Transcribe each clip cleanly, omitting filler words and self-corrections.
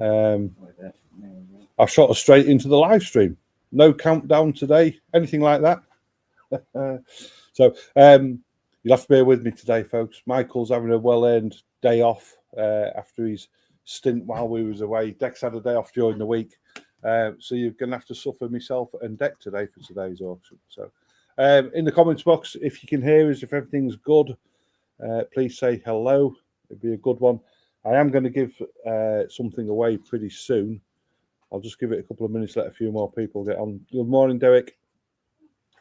I've shot us straight into the live stream. No countdown today, anything like that. So you'll have to bear with me today, folks. Michael's having a well-earned day off after his stint while we was away. Dex had a day off during the week. So you're going to have to suffer myself and Deck today for today's auction. So in the comments box, if you can hear us, if everything's good, please say hello. It'd be a good one. I am going to give something away pretty soon. I'll just give it a couple of minutes, let a few more people get on. Good morning, Derek.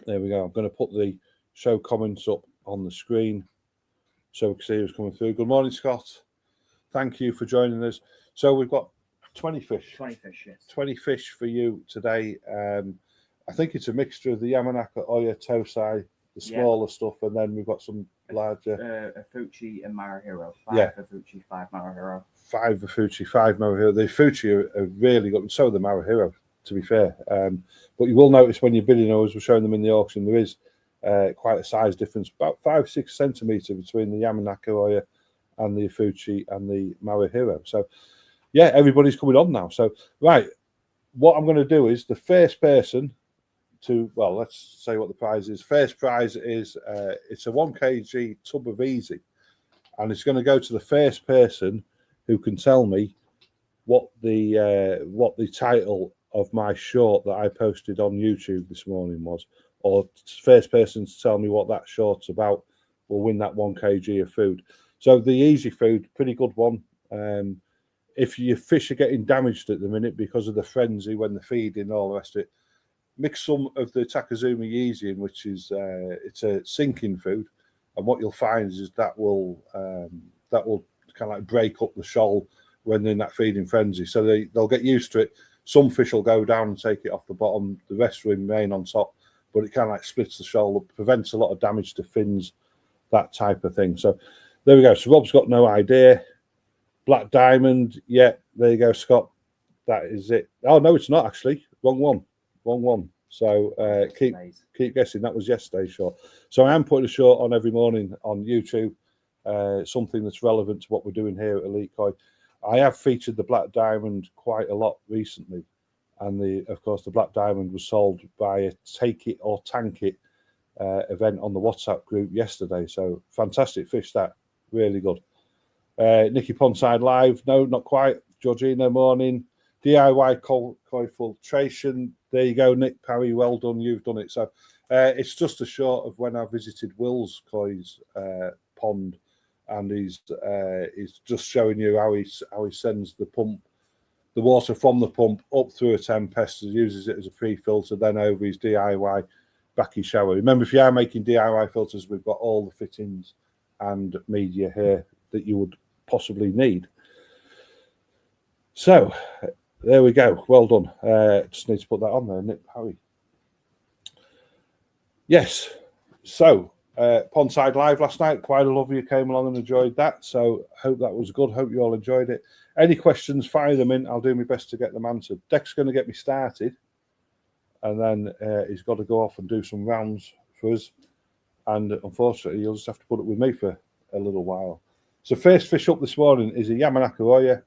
There we go. I'm going to put the show comments up on the screen so we can see who's coming through. Good morning, Scott. Thank you for joining us. So we've got 20 fish. 20 fish, yes. 20 fish for you today. I think it's a mixture of the Yamanakoya Toai, the smaller stuff, and then we've got some larger. A Fucci and Marro Hero. 5 for Fucci, 5 Marro Hero. 5 for Fucci, 5 Marro Hero. The Fucci are really good, and so are the Marro Hero, to be fair. But you will notice when you're bidding, as we're showing them in the auction, there is quite a size difference, about 5-6 centimetre between the Yamanakoya and the Fucci and the Marro Hero. So, yeah, everybody's coming on now. So, right, what I'm going to do is the first person to, well, let's say what the prize is. First prize is it's a 1 kg tub of Easy, and it's going to go to the first person who can tell me what the title of my short that I posted on YouTube this morning was, or first person to tell me what that short's about will win that 1 kg of food. So the Easy food, pretty good one. If your fish are getting damaged at the minute because of the frenzy when they're feeding and all the rest of it, mix some of the Takazumi Easy in, which is it's a sinking food, and what you'll find is that will kind of like break up the shoal when they're in that feeding frenzy. So they'll get used to it. Some fish will go down and take it off the bottom. The rest will remain on top, but it kind of like splits the shoal up, prevents a lot of damage to fins, that type of thing. So there we go. So Rob's got no idea. Black Diamond, yeah, there you go, Scott. That is it. Oh no, it's not actually. Wrong one. So keep guessing. That was yesterday's short. So I am putting a short on every morning on YouTube, something that's relevant to what we're doing here at Elite Koi. I have featured the Black Diamond quite a lot recently, and of course the Black Diamond was sold by a Take It or Tank It event on the WhatsApp group yesterday. So fantastic fish, that really good. Nicky Ponside Live, no, not quite. Georgina, morning. DIY koi filtration. There you go, Nick Parry. Well done, you've done it. So it's just a short of when I visited Will's Koi's pond, and he's just showing you how he sends the water from the pump up through a Tempest, uses it as a pre-filter, then over his DIY backy shower. Remember, if you are making DIY filters, we've got all the fittings and media here that you would possibly need. So there we go. Well done. Just need to put that on there, Nick Parry. Yes. So Pondside Live last night. Quite a lot of you came along and enjoyed that. So hope that was good. Hope you all enjoyed it. Any questions, fire them in. I'll do my best to get them answered. Deck's going to get me started, and then he's got to go off and do some rounds for us. And unfortunately, you'll just have to put it with me for a little while. So first fish up this morning is a Yamanakoya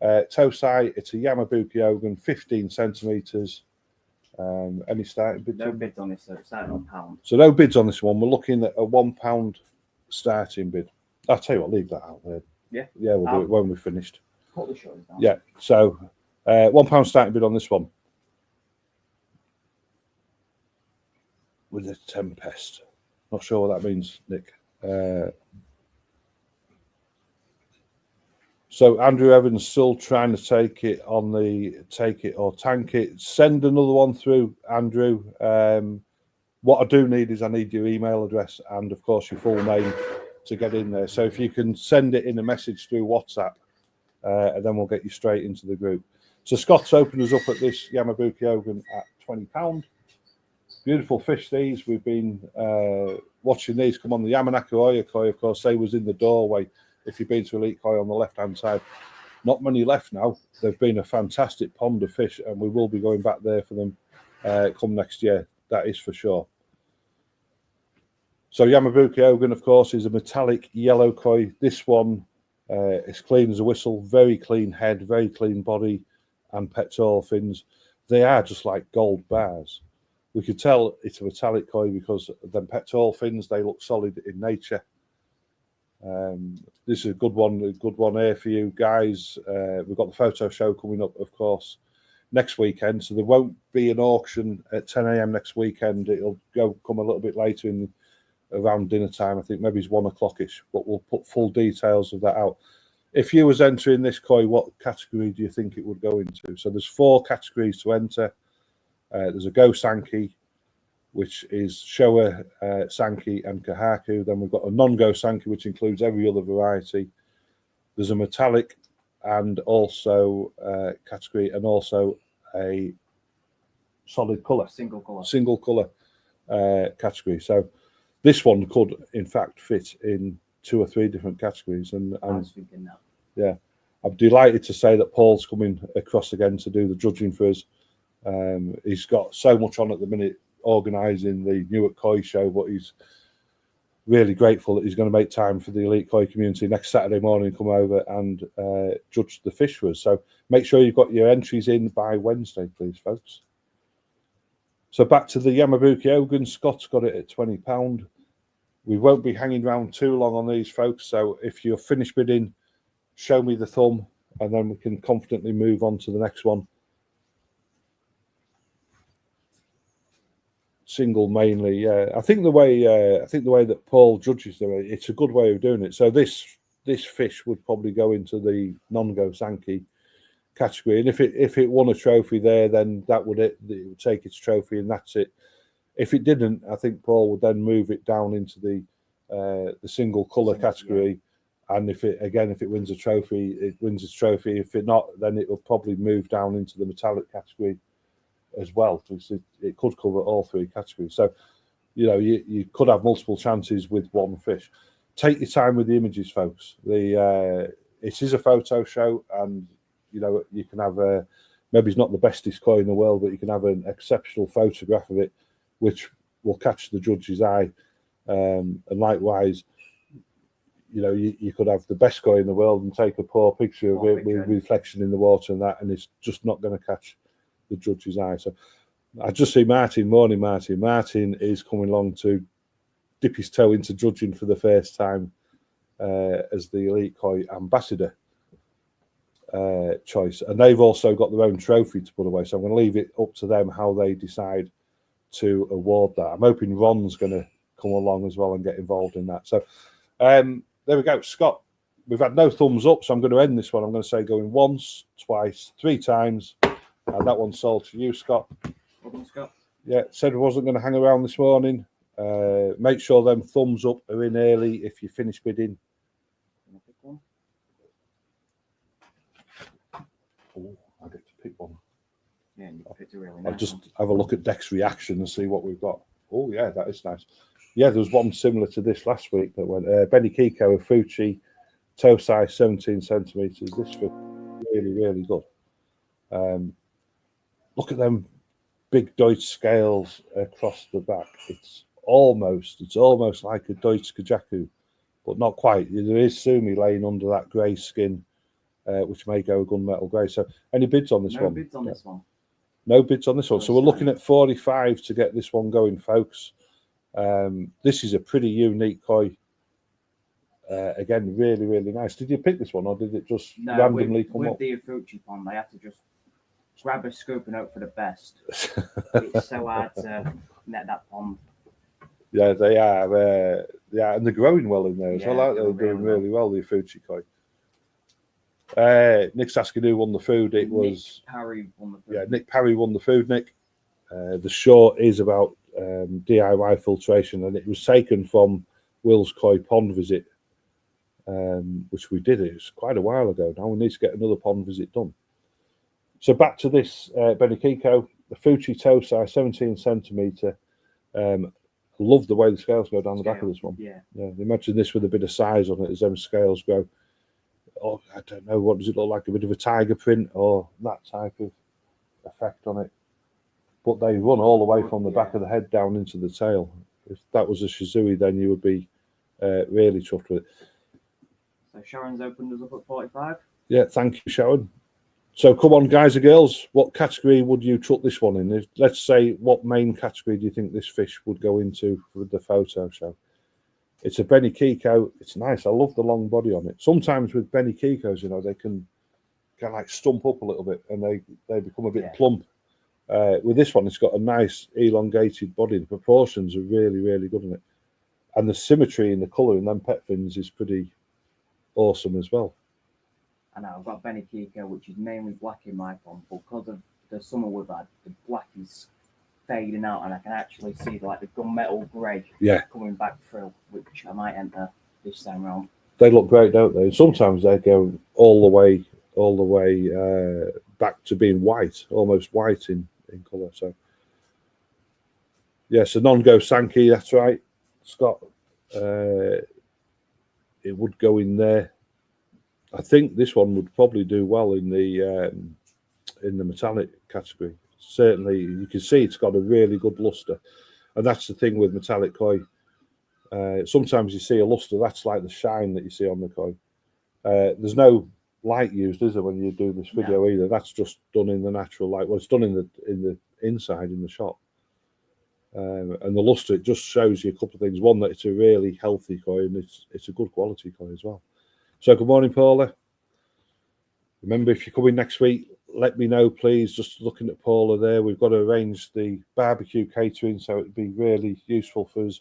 Toai. It's a Yamabuki Ogun, 15 centimetres. Any starting bids? No bids on this, so it's starting on £1. So no bids on this one. We're looking at a £1 starting bid. I'll tell you what, leave that out there. Yeah. Yeah, we'll do it when we're finished. Put the shoulders down. Yeah, so £1 starting bid on this one. With a Tempest. Not sure what that means, Nick. So Andrew Evans still trying to take it on the Take It or Tank It. Send another one through, Andrew. What I do need is I need your email address and, of course, your full name to get in there. So if you can send it in a message through WhatsApp, and then we'll get you straight into the group. So Scott's opened us up at this Yamabuki Ogun at £20. Beautiful fish, these. We've been watching these come on. The Yamanakoya Koi, of course, they was in the doorway. If you've been to Elite Koi on the left-hand side, not many left now. They've been a fantastic pond of fish, and we will be going back there for them come next year. That is for sure. So Yamabuki Ogun, of course, is a metallic yellow koi. This one It's clean as a whistle, very clean head, very clean body, and pectoral fins. They are just like gold bars. We could tell it's a metallic koi because them pectoral fins, they look solid in nature. This is a good one here for you guys. We've got the photo show coming up, of course, next weekend. So there won't be an auction at 10 a.m. next weekend. It'll come a little bit later around dinner time. I think maybe it's 1 o'clock-ish, but we'll put full details of that out. If you was entering this koi, what category do you think it would go into? So there's 4 categories to enter. There's a Go Sankey, which is Showa, Sankey, and Kahaku. Then we've got a non-Go Sankey, which includes every other variety. There's a metallic and also category, and also a solid colour. Single colour category. So this one could, in fact, fit in 2 or 3 different categories. And I was thinking that. Yeah, I'm delighted to say that Paul's coming across again to do the judging for us. He's got so much on at the minute, organising the Newark Koi show, but he's really grateful that he's going to make time for the elite koi community next Saturday morning, come over and judge the fish for us. So make sure you've got your entries in by Wednesday, please, folks. So back to the Yamabuki Ogun. Scott's got it at £20. We won't be hanging around too long on these, folks. So if you're finished bidding, show me the thumb, and then we can confidently move on to the next one. Single mainly, yeah. I think the way that Paul judges them, it's a good way of doing it. So this fish would probably go into the non-Go Sankey category, and if it won a trophy there, then it would take its trophy, and that's it. If it didn't, I think Paul would then move it down into the single colour category, yeah. And if it wins a trophy, it wins its trophy. If it not, then it will probably move down into the metallic category as well, because it could cover all 3 categories. So, you could have multiple chances with one fish. Take your time with the images, folks. It is a photo show, and you can have maybe it's not the bestest koi in the world, but you can have an exceptional photograph of it, which will catch the judge's eye. And likewise, you could have the best koi in the world and take a poor picture of it with reflection in the water and that, and it's just not going to catch the judge's eye. So I just see Martin. Morning, Martin. Martin is coming along to dip his toe into judging for the first time as the elite koi ambassador choice, and they've also got their own trophy to put away. So I'm going to leave it up to them how they decide to award that. I'm hoping Ron's going to come along as well and get involved in that. So there we go, Scott. We've had no thumbs up, so I'm going to end this one. I'm going to say going once, twice, 3 times. And that one's sold to you, Scott. Well done, Scott. Yeah, said I wasn't going to hang around this morning. Make sure them thumbs up are in early if you finish bidding. Pick one. Oh, I get to pick one. Yeah, and you picked a really nice I'll just one. have a look at Deck's reaction and see what we've got. Oh, yeah, that is nice. Yeah, there was one similar to this last week that went. Beniko, a Fucci, toe size 17 centimetres. This fish really, really good. Look at them big Deutsch scales across the back. It's almost like a Deutsch Kajaku, but not quite. There is sumi laying under that grey skin, which may go a gunmetal grey. So any bids on this one? No bids on this one. No bids on this one. So we're looking at 45 to get this one going, folks. This is a pretty unique koi. Again, really, really nice. Did you pick this one, or did it just randomly come up? With the Fucci pond, I had to just grab a scoop and hope for the best. It's so hard to net that pond. Yeah, they are. And they're growing well in there as well. They're doing really well, the Fucci koi. Nick's asking who won the food. It was Parry won the food. Yeah, Nick Parry won the food, Nick. The short is about DIY filtration, and it was taken from Will's Koi pond visit, which we did. It was quite a while ago now. We need to get another pond visit done. So back to this Beniko, the Fucci toe size, 17 centimetre. Love the way the scales go down the back of this one. Yeah. Imagine this with a bit of size on it as them scales grow. Oh, I don't know, what does it look like? A bit of a tiger print or that type of effect on it. But they run all the way from the back of the head down into the tail. If that was a Shizui, then you would be really chuffed with it. So Sharon's opened us up at 45. Yeah, thank you, Sharon. So come on, guys and girls, what category would you chuck this one in? Let's say, what main category do you think this fish would go into for the photo show? It's a Beniko. It's nice. I love the long body on it. Sometimes with Benikos, you know, they can kind of like stump up a little bit and they become a bit plump. With this one, it's got a nice elongated body. The proportions are really, really good in it. And the symmetry in the colour in them pet fins is pretty awesome as well. I know I've got Beniko, which is mainly black in my pond, but because of the summer we've had, the black is fading out, and I can actually see like the gunmetal grey coming back through, which I might enter this time round. They look great, don't they? Sometimes they go all the way back to being white, almost white in colour. So yes, a non-go Sankey, that's right, Scott. It would go in there. I think this one would probably do well in the metallic category. Certainly, you can see it's got a really good luster, and that's the thing with metallic koi. Sometimes you see a luster, that's like the shine that you see on the koi. There's no light used, is there, when you do this video either? That's just done in the natural light. Well, it's done in the inside in the shop. And the luster, it just shows you a couple of things. One, that it's a really healthy koi, and it's a good quality koi as well. So good morning, Paula. Remember, if you're coming next week, let me know, please. Just looking at Paula there, we've got to arrange the barbecue catering, so it'd be really useful for us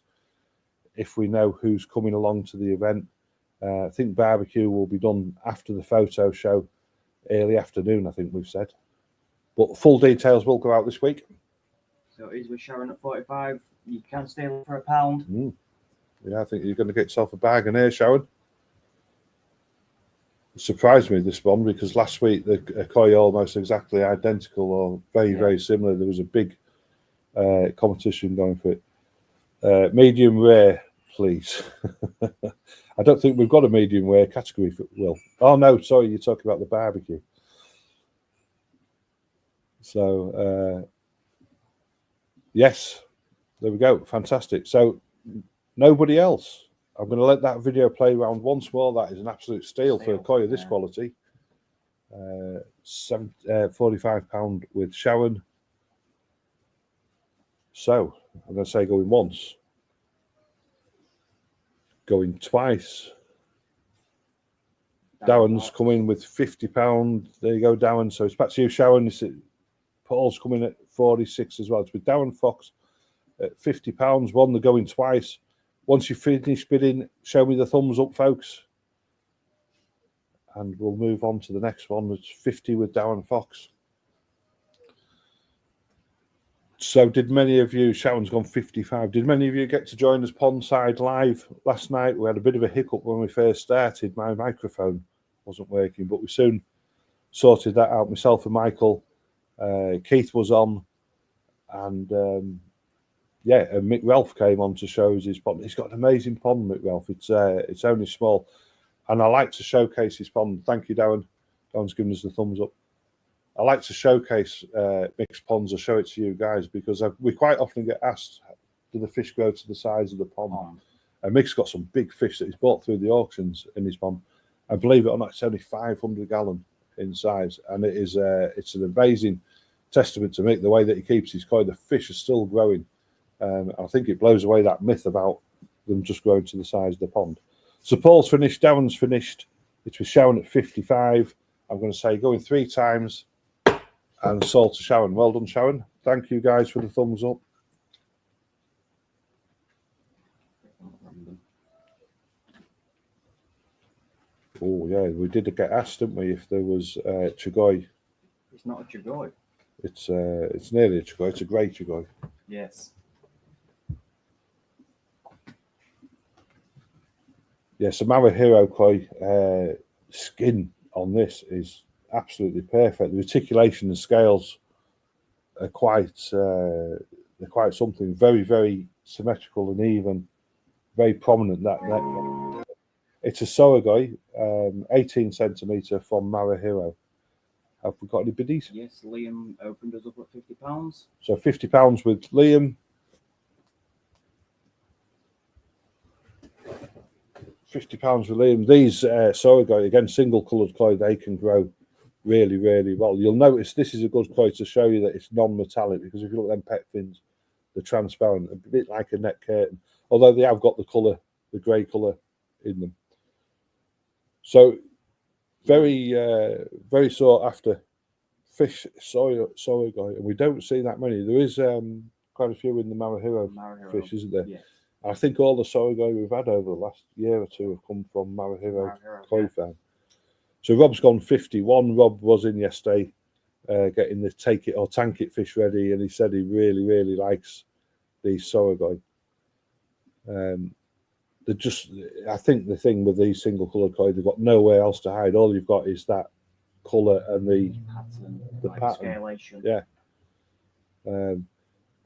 if we know who's coming along to the event. I think barbecue will be done after the photo show, early afternoon, I think we've said. But full details will go out this week. So it is with Sharon at 45. You can steal for £1. Yeah, I think you're going to get yourself a bargain here, Sharon. It surprised me, this one, because last week the koi almost exactly identical or very similar. There was a big competition going for it. Medium rare, please. I don't think we've got a medium rare category for Will. Oh no, sorry, you're talking about the barbecue. So yes, there we go. Fantastic. So nobody else. I'm going to let that video play around once more. That is an absolute steal for a koi of this quality. £45 with Sharon. So I'm going to say going once, going twice. Darren's coming with £50. There you go, Darren. So it's back to you, Sharon. Paul's coming at 46 as well. It's with Darren Fox at £50. One, they're going twice. Once you finish bidding, show me the thumbs up, folks. And we'll move on to the next one. It's 50 with Darren Fox. So did many of you, Sharon's gone 55, did many of you get to join us Pondside Live last night? We had a bit of a hiccup when we first started. My microphone wasn't working, but we soon sorted that out. Myself and Michael, Keith was on, and and Mick Ralph came on to show us his pond. He's got an amazing pond, Mick Ralph. It's only small, and I like to showcase his pond. Thank you, Darren. Darren's giving us the thumbs up. I like to showcase Mick's ponds or show it to you guys because we quite often get asked, do the fish grow to the size of the pond? And Mick's got some big fish that he's bought through the auctions in his pond. And believe it or not, it's only 500 gallon in size. And it's an amazing testament to Mick, the way that he keeps his koi. The fish are still growing. I think it blows away that myth about them just growing to the size of the pond. So Paul's finished, Darren's finished. It's with Sharon at 55. I'm going to say going 3 times. And sold to Sharon. Well done, Sharon. Thank you guys for the thumbs up. Oh yeah, we did get asked, didn't we, if there was Chagoi. It's not a Chagoi. It's nearly a Chagoi. It's a grey Chagoi. Yes. Yes, the Marro Hero koi skin on this is absolutely perfect. The reticulation and scales are quite something. Very, very symmetrical and even, very prominent. That it's a Soragoi, 18 centimetre from Marro Hero. Have we got any biddies? Yes, Liam opened us up at £50. So £50 with Liam. £50 for Liam. These Soragoi, again, single coloured koi, they can grow really, really well. You'll notice this is a good koi to show you that it's non-metallic, because if you look at them pet fins, they're transparent, a bit like a net curtain, although they have got the colour, the grey colour in them. So very, very sought after fish, Soragoi, and we don't see that many. There is quite a few in the Marro fish, isn't there? Yes. I think all the Soragoi we've had over the last year or two have come from Marro Koi farm. So Rob's gone 51. Rob was in yesterday getting the take it or tank it fish ready, and he said he really, really likes these Soragoi. They're just, I think the thing with these single coloured koi, they've got nowhere else to hide. All you've got is that colour and the pattern. Scalation. Yeah.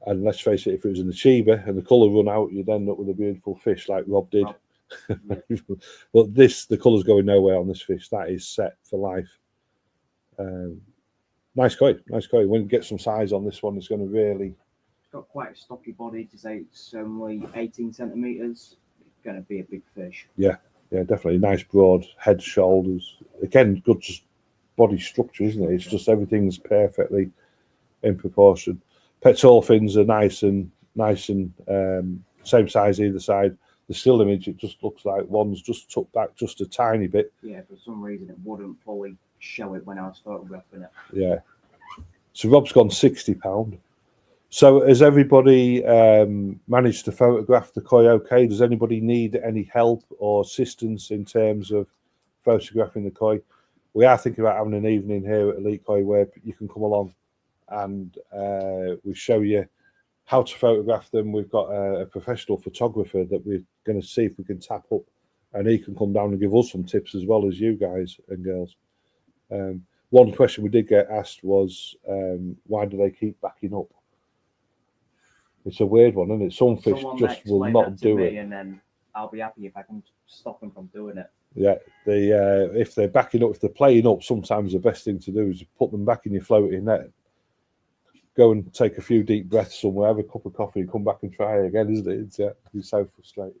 And let's face it, if it was in the Chiba and the colour run out, you'd end up with a beautiful fish like Rob did. Yeah. But the colour's going nowhere on this fish. That is set for life. Nice koi, nice koi. When you get some size on this one, it's going to really... It's got quite a stocky body. To say it's only 18 centimetres, it's going to be a big fish. Yeah, yeah, definitely. Nice broad head, shoulders. Again, good body structure, isn't it? It's just everything's perfectly in proportion. Petal fins are nice and same size either side. The still image, it just looks like one's just tucked back just a tiny bit. Yeah, for some reason it wouldn't fully show it when I was photographing it. Yeah. So Rob's gone £60. So has everybody managed to photograph the koi okay? Does anybody need any help or assistance in terms of photographing the koi? We are thinking about having an evening here at Elite Koi where you can come along and we show you how to photograph them. We've got a professional photographer that we're going to see if we can tap up, and he can come down and give us some tips as well as you guys and girls. One question we did get asked was, why do they keep backing up? It's a weird one, isn't it? Some fish just will not do it. And then I'll be happy if I can stop them from doing it. Yeah, if they're backing up, if they're playing up, sometimes the best thing to do is put them back in your floating net. Go and take a few deep breaths somewhere, have a cup of coffee, and come back and try again, isn't it? It's so frustrating.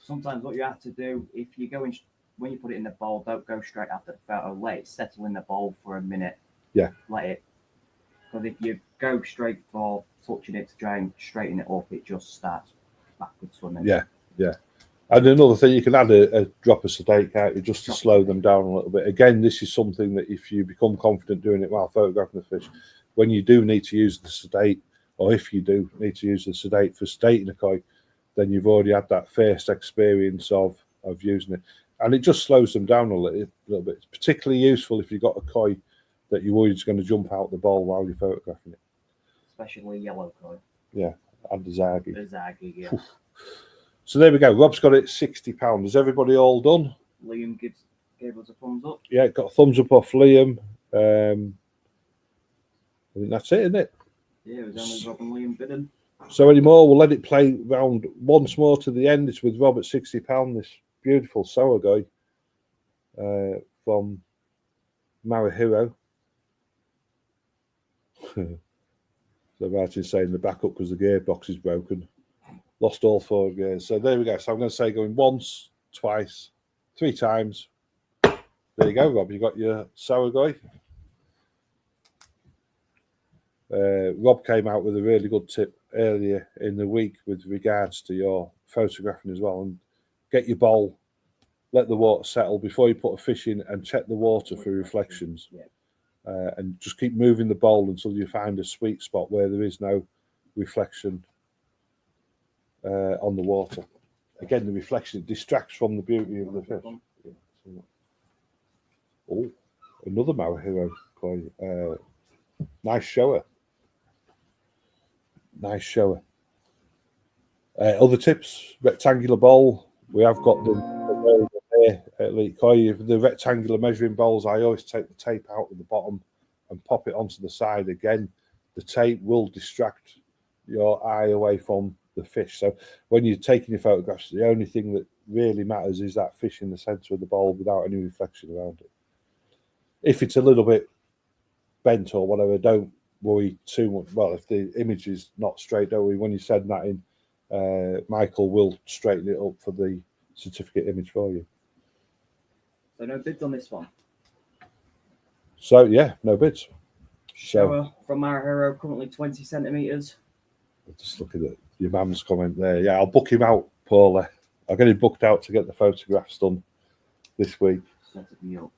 Sometimes what you have to do, if you go in, when you put it in the bowl, don't go straight after the photo. Let it settle in the bowl for a minute. Yeah. Let it. Because if you go straight for touching it to try and straighten it up, it just starts backwards swimming. Yeah, yeah. And another thing, you can add a drop of sedate, can't you, just to slow them down a little bit. Again, this is something that if you become confident doing it while photographing the fish, when you do need to use the sedate, or if you do need to use the sedate for sedating a koi, then you've already had that first experience of using it. And it just slows them down a little bit. It's particularly useful if you've got a koi that you're worried is going to jump out the bowl while you're photographing it. Especially yellow koi. Yeah, and the Zagi. The Zagi, yeah. So there we go. Rob's got it £60. Is everybody all done? Liam gave us a thumbs up. Yeah, got a thumbs up off Liam. I think that's it, isn't it? Yeah, it was only Rob and Liam bidding. So anymore, we'll let it play round once more to the end. It's with Rob at £60. This beautiful Soragoi from Marahiro. So Martin's saying the backup because the gearbox is broken. Lost all 4 gears. So there we go. So I'm going to say going once, twice, 3 times. There you go, Rob. You got your Soragoi. Rob came out with a really good tip earlier in the week with regards to your photographing as well. And get your bowl, let the water settle before you put a fish in, and check the water for reflections. Yeah. And just keep moving the bowl until you find a sweet spot where there is no reflection on the water. Again, the reflection distracts from the beauty of the fish. Yeah. Oh, another Marahiro koi. Nice shower. Nice shower. Other tips: rectangular bowl. We have got them there at Elite Koi. The rectangular measuring bowls, I always take the tape out at the bottom and pop it onto the side. Again, the tape will distract your eye away from the fish. So when you're taking your photographs, the only thing that really matters is that fish in the centre of the bowl without any reflection around it. If it's a little bit bent or whatever, don't worry too much. Well, if the image is not straight, don't worry. When you send that in, Michael will straighten it up for the certificate image for you. So no bids on this one. So yeah, no bids. Shower from Marro Hero, currently 20 centimeters. Just looking at your man's comment there. Yeah, I'll book him out, Paula. I'll get him booked out to get the photographs done this week. Set me up.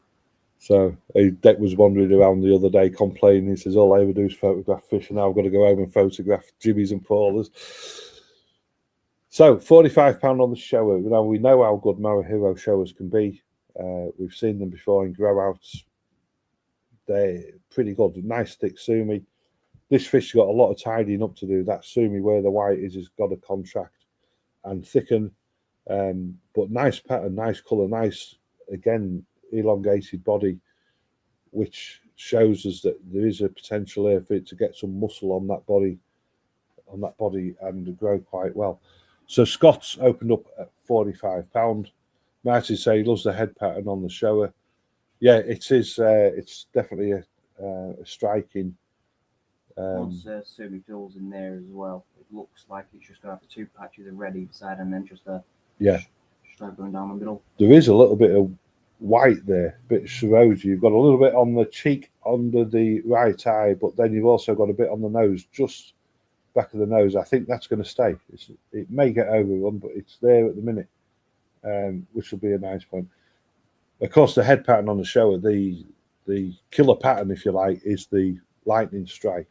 So Deck was wandering around the other day complaining. He says, all I ever do is photograph fish, and now I've got to go home and photograph Jimmy's and Paula's. So £45 on the shower. Now we know how good Marro Hero showers can be. We've seen them before in grow outs. They're pretty good. Nice thick sumi. This fish has got a lot of tidying up to do. That sumi where the white is has got to contract and thicken. But nice pattern, nice colour, nice, again, elongated body, which shows us that there is a potential here for it to get some muscle on that body and grow quite well. So Scott's opened up at £45. Marty say he loves the head pattern on the shower. Yeah, it is. It's definitely a striking. Once sumi fills in there as well, it looks like it's just going to have the two patches of red each side and then just a stripe going down the middle. There is a little bit of white there, a bit of serology. You've got a little bit on the cheek under the right eye, but then you've also got a bit on the nose, just back of the nose. I think that's going to stay. It may get overrun, but it's there at the minute, which will be a nice point. Of course, the head pattern on the shower, the killer pattern, if you like, is the lightning strike.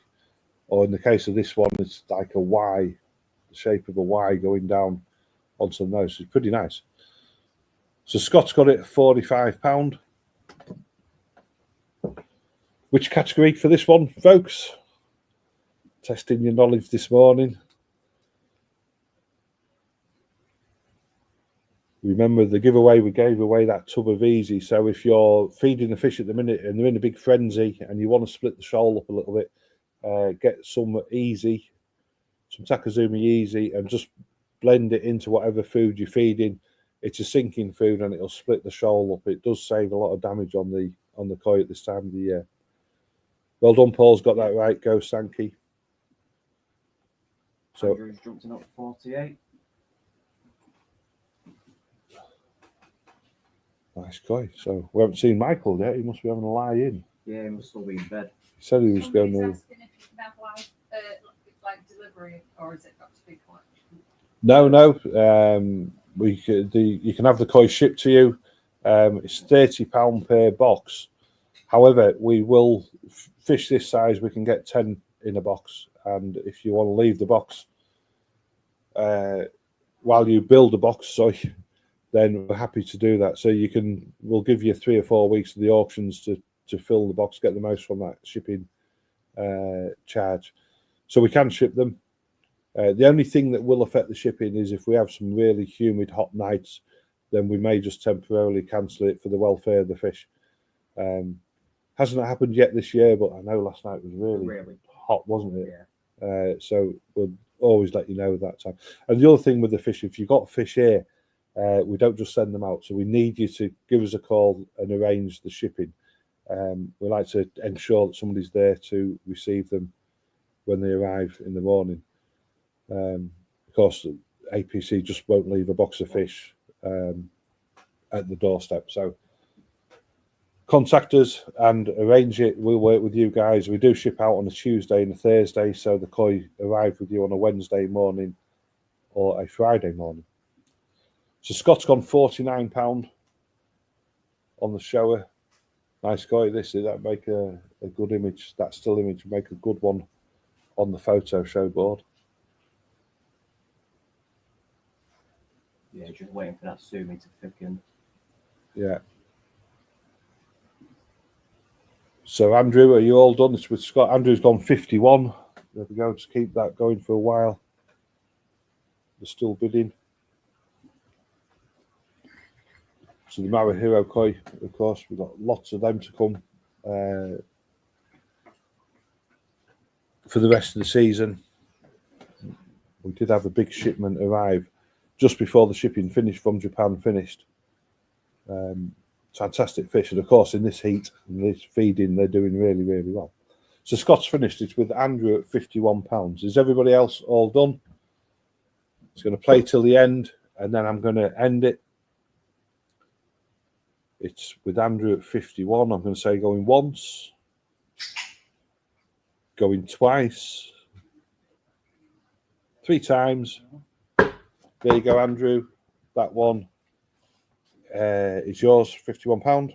Or in the case of this one, it's like a Y, the shape of a Y going down onto the nose. It's pretty nice. So Scott's got it at £45. Which category for this one, folks? Testing your knowledge this morning. Remember the giveaway, we gave away that tub of Easy. So if you're feeding the fish at the minute and they're in a big frenzy and you want to split the shoal up a little bit, get some Easy, some Takazumi Easy, and just blend it into whatever food you're feeding. It's a sinking food and it'll split the shoal up. It does save a lot of damage on the koi at this time of the year. Well done, Paul's got that right. Go Sankey. So Andrew's jumped in up 48. Nice koi. So we haven't seen Michael yet. He must be having a lie in. Yeah, he must still be in bed. He said he was going to. Asking if you can have like delivery, or is it got to be collection? No. You can have the koi shipped to you. It's £30 per box. However, we will fish this size. We can get 10 in a box, and if you want to leave the box while you build a box, then we're happy to do that. So we'll give you 3 or 4 weeks of the auctions to fill the box, get the most from that shipping charge. So we can ship them. The only thing that will affect the shipping is if we have some really humid, hot nights, then we may just temporarily cancel it for the welfare of the fish. Hasn't happened yet this year, but I know last night was really hot, wasn't it? Yeah. So we'll always let you know that time. And the other thing with the fish, if you've got fish here, we don't just send them out. So we need you to give us a call and arrange the shipping. We like to ensure that somebody's there to receive them when they arrive in the morning. Of course, APC just won't leave a box of fish at the doorstep. So contact us and arrange it. We'll work with you guys. We do ship out on a Tuesday and a Thursday, so the koi arrive with you on a Wednesday morning or a Friday morning. So Scott's gone £49 on the shower. Nice koi. That make a good image. That still image make a good one on the photo show board. Yeah, just waiting for that sumi to thicken. Yeah. So Andrew, are you all done? It's with Scott. Andrew's gone 51. There we go. Just keep that going for a while. They're still bidding. So the Marro Hero koi, of course, we've got lots of them to come for the rest of the season. We did have a big shipment arrive just before the shipping finished from Japan finished. Fantastic fish, and of course in this heat and this feeding they're doing really, really well. So Scott's finished. It's with Andrew at £51. Is everybody else all done? It's going to play till the end, and then I'm going to end it, It's with Andrew at 51. I'm going to say going once, going twice, 3 times. There you go, Andrew. That one is yours, £51.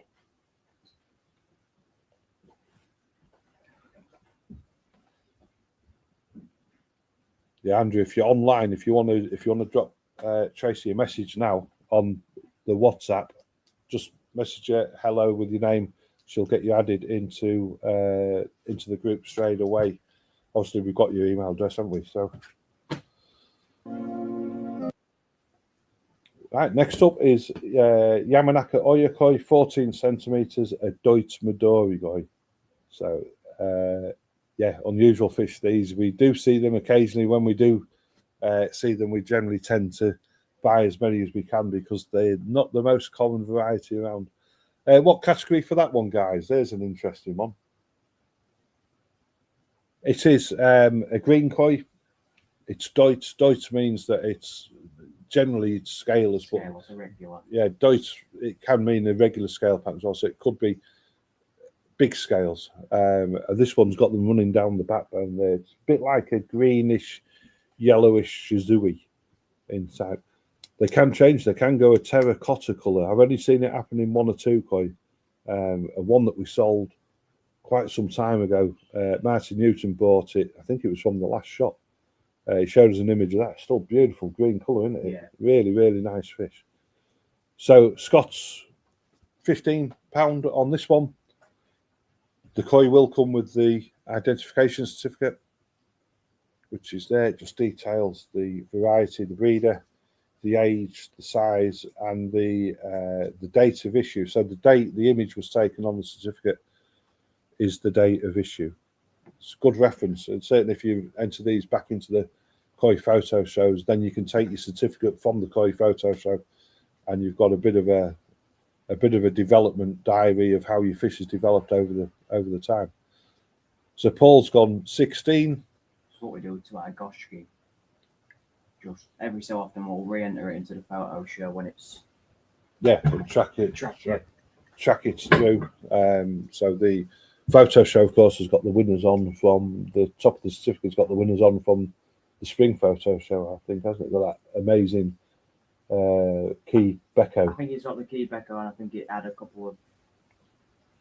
Yeah, Andrew, if you're online, if you want to drop Tracy a message now on the WhatsApp, just message her hello with your name. She'll get you added into the group straight away. Obviously, we've got your email address, haven't we? So, right. Next up is Yamanakoya Toai, 14 centimeters, a Deutsch Midori Koi. So, yeah, unusual fish. These we do see them occasionally. When we do see them, we generally tend to buy as many as we can because they're not the most common variety around. What category for that one, guys? There's an interesting one. It is a green koi. It's Deutsch. Deutsch means that it's generally scaleless, but irregular. Yeah, Deutsch, it can mean a regular scale pattern as well. So it could be big scales. This one's got them running down the backbone there. It's a bit like a greenish, yellowish Shizui inside. They can change. They can go a terracotta colour. I've only seen it happen in 1 or 2 koi. One that we sold quite some time ago. Martin Newton bought it. I think it was from the last shop. He showed us an image of that. Still beautiful green colour, isn't it? Yeah. Really, really nice fish. So Scott's £15 on this one. The koi will come with the identification certificate, which is there. It just details the variety, the breeder, the age, the size, and the date of issue. So the date the image was taken on the certificate is the date of issue. It's a good reference, and certainly if you enter these back into the koi photo shows, then you can take your certificate from the koi photo show, and you've got a bit of a development diary of how your fish has developed over the time. So Paul's gone 16. That's what we do to our Gosski. Just every so often we'll re-enter it into the photo show when it's track it through. So the photo show, of course, has got the winners on from the top of the certificate's got the winners on from the spring photo show, I think, hasn't it? Got that amazing key Beko. I think it's got the key Beko, and I think it had a couple of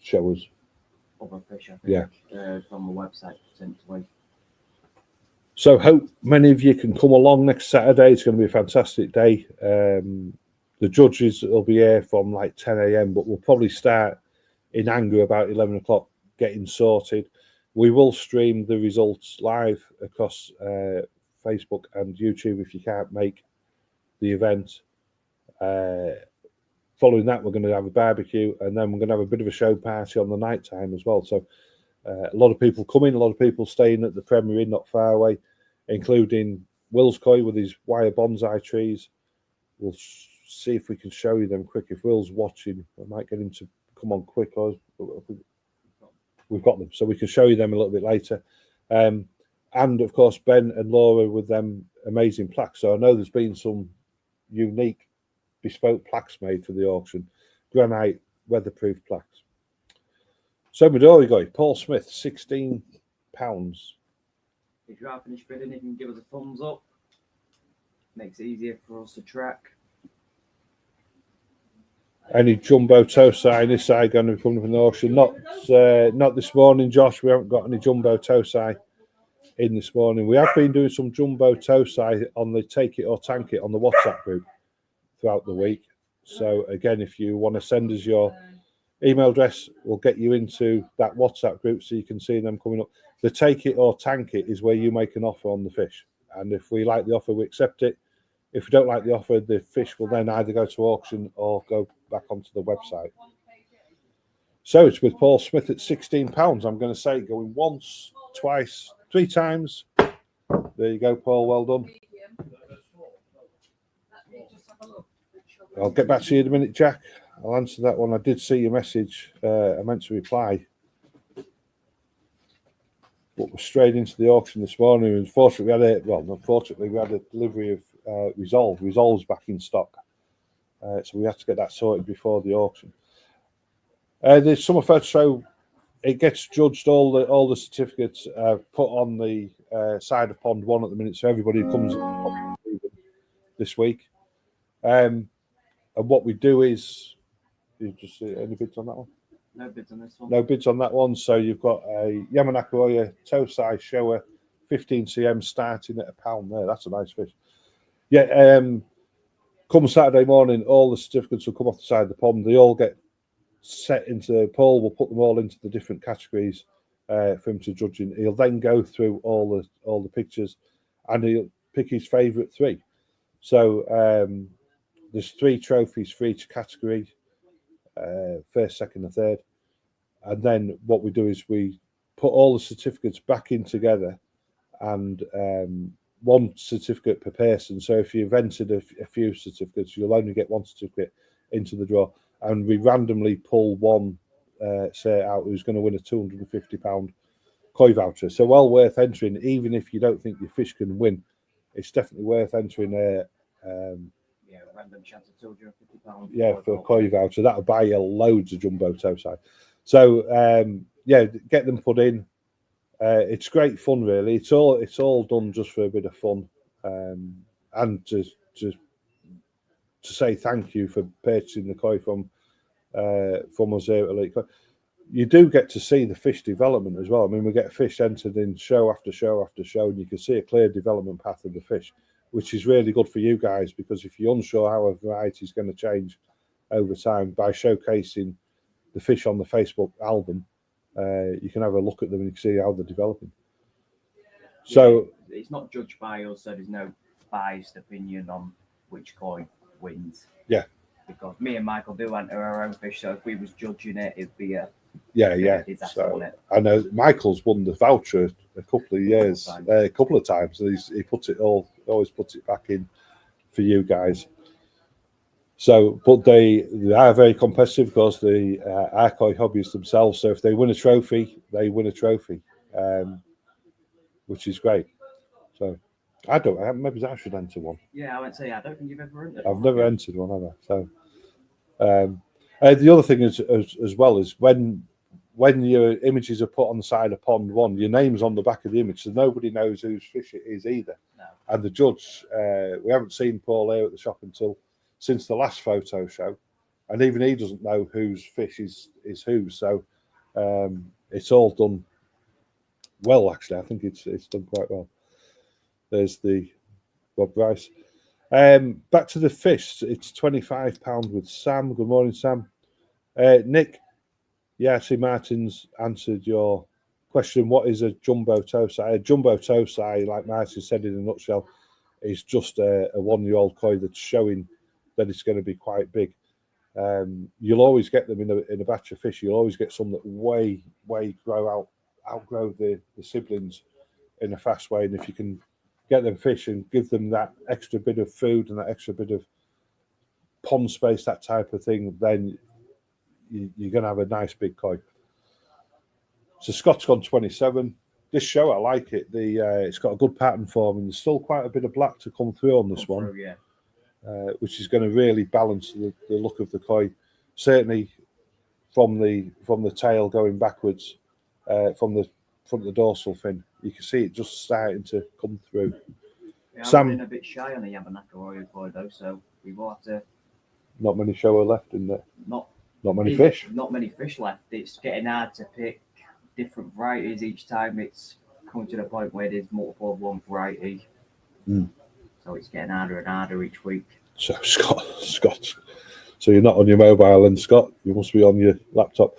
showers, other fish, I think, from the website potentially. So hope many of you can come along next Saturday. It's going to be a fantastic day. The judges will be here from like 10 a.m, but we'll probably start in anger about 11 o'clock getting sorted. We will stream the results live across Facebook and YouTube if you can't make the event. Following that, we're going to have a barbecue, and then we're going to have a bit of a show party on the night time as well. So a lot of people coming, a lot of people staying at the Premier Inn not far away, including Will's Koi with his wire bonsai trees. We'll see if we can show you them quick. If Will's watching, I might get him to come on quick. We've got them, so we can show you them a little bit later. And of course, Ben and Laura with them amazing plaques. So I know there's been some unique bespoke plaques made for the auction, granite weatherproof plaques. So Midori Koi, Paul Smith, £16. If you are finished bidding, you can give us a thumbs up. Makes it easier for us to track. Any jumbo Tosai in this side going to be coming from the auction? Not this morning, Josh. We haven't got any jumbo Tosai in this morning. We have been doing some jumbo Tosai on the Take It or Tank It on the WhatsApp group throughout the week. So again, if you want to send us your email address, we'll get you into that WhatsApp group so you can see them coming up. The Take It or Tank It is where you make an offer on the fish, and if we like the offer, we accept it. If we don't like the offer, the fish will then either go to auction or go back onto the website. So it's with Paul Smith at £16. I'm going to say going once, twice, 3 times. There you go, Paul. Well done. I'll get back to you in a minute, Jack. I'll answer that one. I did see your message. I meant to reply. But we're straight into the auction this morning. Unfortunately, we had a delivery of Resolve. Resolve's back in stock. So we have to get that sorted before the auction. The summer photo show, it gets judged. All the certificates put on the side of pond 1 at the minute, so everybody who comes this week. And what we do is, you just see any bids on that one? No bids on this one. No bids on that one. So you've got a Yamanakoya Toai shower, 15 cm, starting at £1 there. That's a nice fish. Yeah. Come Saturday morning, all the certificates will come off the side of the pond. They all get set into the pool. We'll put them all into the different categories for him to judge in. He'll then go through all the pictures, and he'll pick his favourite 3. So there's 3 trophies for each category, first, second, and third. And then what we do is we put all the certificates back in together, and 1 certificate per person. So if you've entered a few certificates, you'll only get 1 certificate into the draw. And we randomly pull 1 say out who's going to win a £250 koi voucher. So well worth entering, even if you don't think your fish can win. It's definitely worth entering a random chance of £250. Yeah, for a koi voucher. That'll buy you loads of jumbo toasai. So get them put in. It's great fun, really. It's all done just for a bit of fun, and to say thank you for purchasing the koi from us here at Elite Koi. You do get to see the fish development as well. I mean, we get fish entered in show after show after show, and you can see a clear development path of the fish, which is really good for you guys, because if you're unsure how a variety is going to change over time, by showcasing the fish on the Facebook album, you can have a look at them and you can see how they're developing. So it's not judged by us, so there's no biased opinion on which koi wins. Yeah. Because me and Michael do enter our own fish, so if we was judging it, it'd be a disaster, so I know Michael's won the voucher a couple of times. He always puts it back in for you guys. So, but they are very competitive, because the are koi hobbyists themselves. So if they win a trophy, they win a trophy, which is great. So maybe I should enter one. Yeah, I would say I don't think you've ever entered. I've never entered one, have I? So the other thing is as well is when your images are put on the side of pond 1, your name's on the back of the image, so nobody knows whose fish it is either. No. And the judge, we haven't seen Paul here at the shop since the last photo show, and even he doesn't know whose fish is whose. So it's all done well, actually. I think it's done quite well. There's the Rob Rice. Back to the fish. It's £25 with Sam. Good morning, Sam. Nick. Yeah, see, Martin's answered your question. What is a jumbo toasai? A jumbo toasai, like Martin said in a nutshell, is just a 1-year-old koi that's showing that it's going to be quite big. You'll always get them in a batch of fish. You'll always get some that way outgrow the siblings in a fast way. And if you can get them fish and give them that extra bit of food and that extra bit of pond space, that type of thing, then you're going to have a nice big koi. So Scott's gone 27. This show, I like it. It's got a good pattern form, and there's still quite a bit of black to come through on this one. Which is going to really balance the look of the koi. Certainly from the tail going backwards, from the dorsal fin, you can see it just starting to come through. Yeah, Sam been a bit shy on the Yamanakoya koi though, so we will have to. Not many shower left in there. Not many fish. Not many fish left. It's getting hard to pick different varieties each time. It's coming to the point where there's multiple of one variety. So it's getting harder and harder each week. So Scott. So you're not on your mobile, and Scott, you must be on your laptop.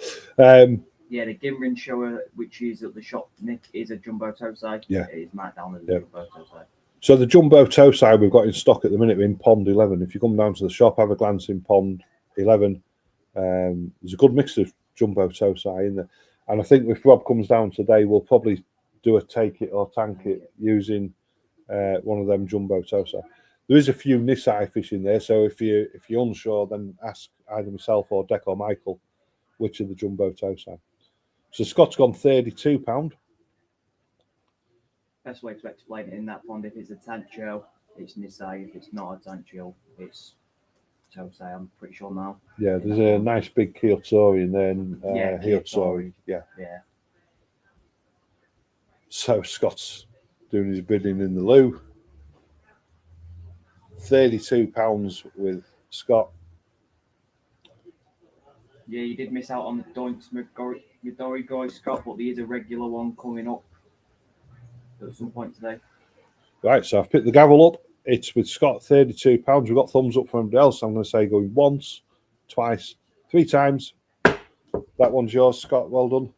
Yeah, the Gimrin shower, which is at the shop, Nick, is a jumbo toasai. Yeah, it is marked down as a jumbo toasai. So the jumbo toasai we've got in stock at the minute in pond 11. If you come down to the shop, have a glance in pond 11. There's a good mix of jumbo toasai in there, and I think if Rob comes down today, we'll probably do a take it or tank it using one of them jumbo toasai. There is a few Nisai fish in there, so if you're unsure, then ask either myself or Deck or Michael which are the jumbo toasai. So Scott's gone £32. Best way to explain it in that pond: if it's a tancho, it's Nisai. If it's not a tancho, it's Tosai, I'm pretty sure now. Yeah, there's a nice big Kyotori and then Hyotori. Yeah. Yeah. So Scott's doing his bidding in the loo. £32 with Scott. Yeah, you did miss out on the Midori Goi, Scott, but there is a regular one coming up at some point today. Right, so I've picked the gavel up. It's with Scott, £32. We've got thumbs up from everybody else. I'm going to say going once, twice, 3 times. That one's yours, Scott. Well done.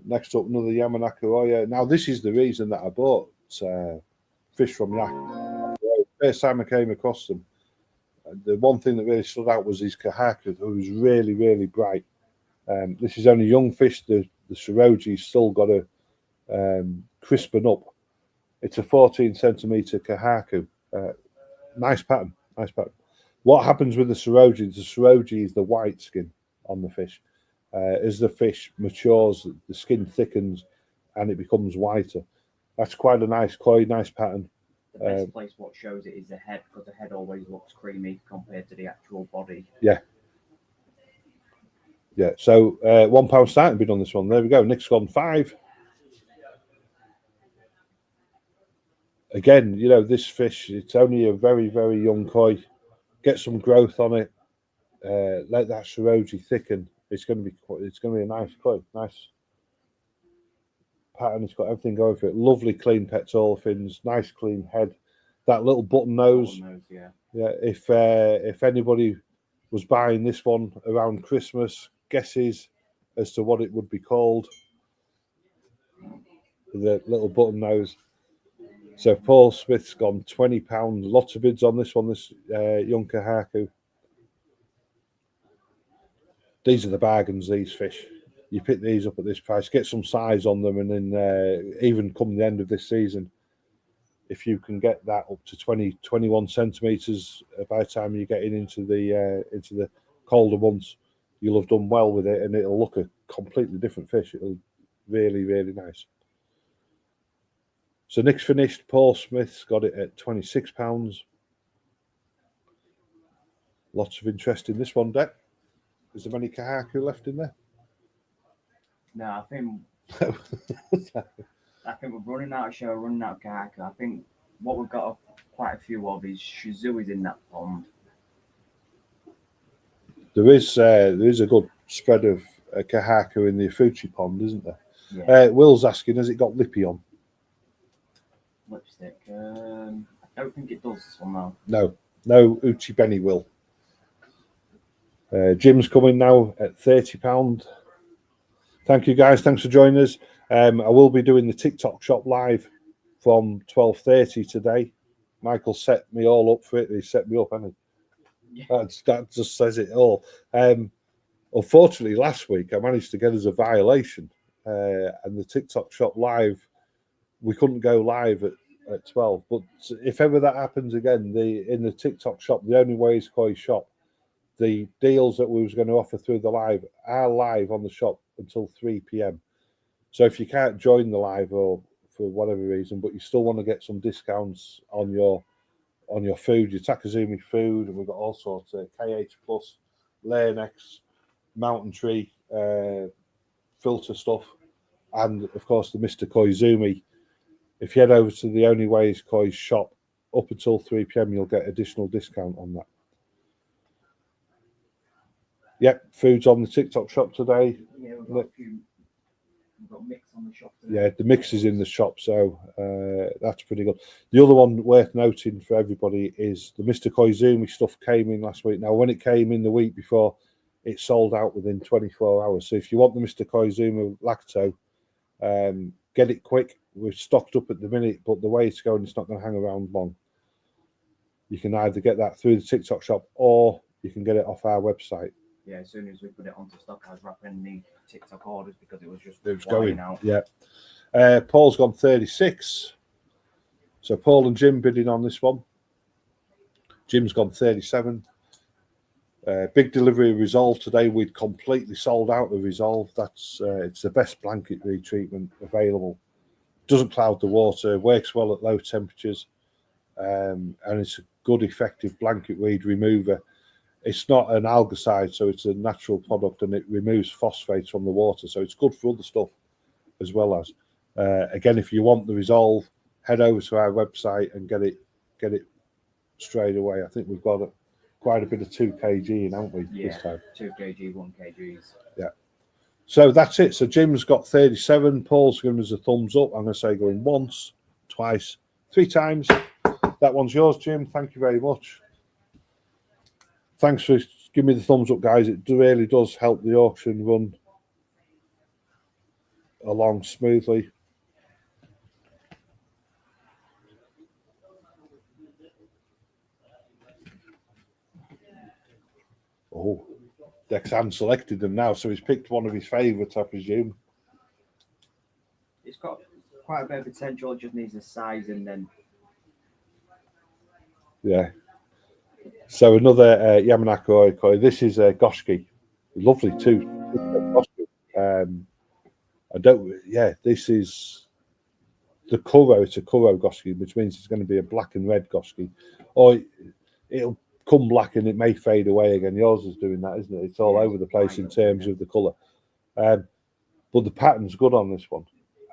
Next up, another Yamanakoya. Now, this is the reason that I bought fish from Yak. First time I came across them, the one thing that really stood out was his Kahaku, who was really, really bright. This is only young fish. The Shiroji's still got to crispen up. It's a 14 centimetre Kahaku. Nice pattern, nice pattern. What happens with the Shiroji is the white skin on the fish. As the fish matures, the skin thickens and it becomes whiter. That's quite a nice koi, nice pattern. The best place what shows it is the head, because the head always looks creamy compared to the actual body. Yeah. Yeah, so £1 starting bid on this one. There we go. Nick's gone 5. Again, you know, this fish, it's only a very, very young koi. Get some growth on it. Let that Shiroji thicken. It's going to be a nice koi. Nice pattern. It's got everything going for it. Lovely clean pectoral fins. Nice clean head. That little button nose. Yeah. Yeah. If anybody was buying this one around Christmas, guesses as to what it would be called. The little button nose. So Paul Smith's gone £20. Lots of bids on this one. This young Kahaku. These are the bargains, these fish. You pick these up at this price, get some size on them, and then even come the end of this season, if you can get that up to 20, 21 centimetres by the time you're getting into the colder months, you'll have done well with it, and it'll look a completely different fish. It'll really, really nice. So Nick's finished. Paul Smith's got it at £26. Lots of interest in this one, Deck. Is there many Kahaku left in there? No, I think we're running out of show, running out of Kahaku. I think what we've got quite a few of is Shizui's in that pond. There is a good spread of Kahaku in the Fucci pond, isn't there? Yeah. Will's asking, has it got lippy on? Lipstick. I don't think it does this one though. No Uchi Benny Will. Jim's coming now at £30. Thank you guys. Thanks for joining us. I will be doing the TikTok shop live from 12:30 today. Michael set me all up for it. He set me up, hasn't he? Yeah. That just says it all. Unfortunately, last week I managed to get us a violation, and the TikTok shop live, we couldn't go live at 12. But if ever that happens again, in the TikTok shop, the only way is Koi shop. The deals that we was going to offer through the live are live on the shop until 3 p.m. So if you can't join the live or for whatever reason, but you still want to get some discounts on your food, your Takazumi food, and we've got all sorts of KH Plus, Lanex, Mountain Tree, filter stuff, and of course the Mr. Koizumi. If you head over to the Only Way is Koi shop up until 3 p.m, you'll get additional discount on that. Yep, food's on the TikTok shop today. Yeah, we've got mix on the shop today. Yeah, the mix is in the shop, so that's pretty good. The other one worth noting for everybody is the Mr. Koizumi stuff came in last week. Now, when it came in the week before, it sold out within 24 hours. So if you want the Mr. Koizumi Lacto, get it quick. We're stocked up at the minute, but the way it's going, it's not going to hang around long. You can either get that through the TikTok shop or you can get it off our website. Yeah, as soon as we put it onto stock, I was wrapping the TikTok orders because it was going out. Yeah. Paul's gone 36. So Paul and Jim bidding on this one. Jim's gone 37. Big delivery of Resolve today. We'd completely sold out of Resolve. That's it's the best blanket retreatment available. Doesn't cloud the water, works well at low temperatures, and it's a good, effective blanket weed remover. It's not an algicide, so it's a natural product, and it removes phosphates from the water. So it's good for other stuff as well as. Again, if you want the Resolve, head over to our website and get it straight away. I think we've got quite a bit of 2 kg in, haven't we? Yeah, this time? 2 kg, 1 kgs. Yeah. So that's it. So Jim's got 37. Paul's giving us a thumbs up. I'm going to say going once, twice, 3 times. That one's yours, Jim. Thank you very much. Thanks for giving me the thumbs up, guys. It really does help the auction run along smoothly. Oh, Dexan selected them now, so he's picked one of his favourites, I presume. It's got quite a bit of potential. It just needs the size, and then yeah. So another Yamanakoya Toai. This is Gosski, lovely too. I don't. Yeah, this is the Kuro. It's a Kuro Gosski, which means it's going to be a black and red Gosski, or it'll come black and it may fade away again. Yours is doing that, isn't it? It's all over the place in terms of the colour. But the pattern's good on this one,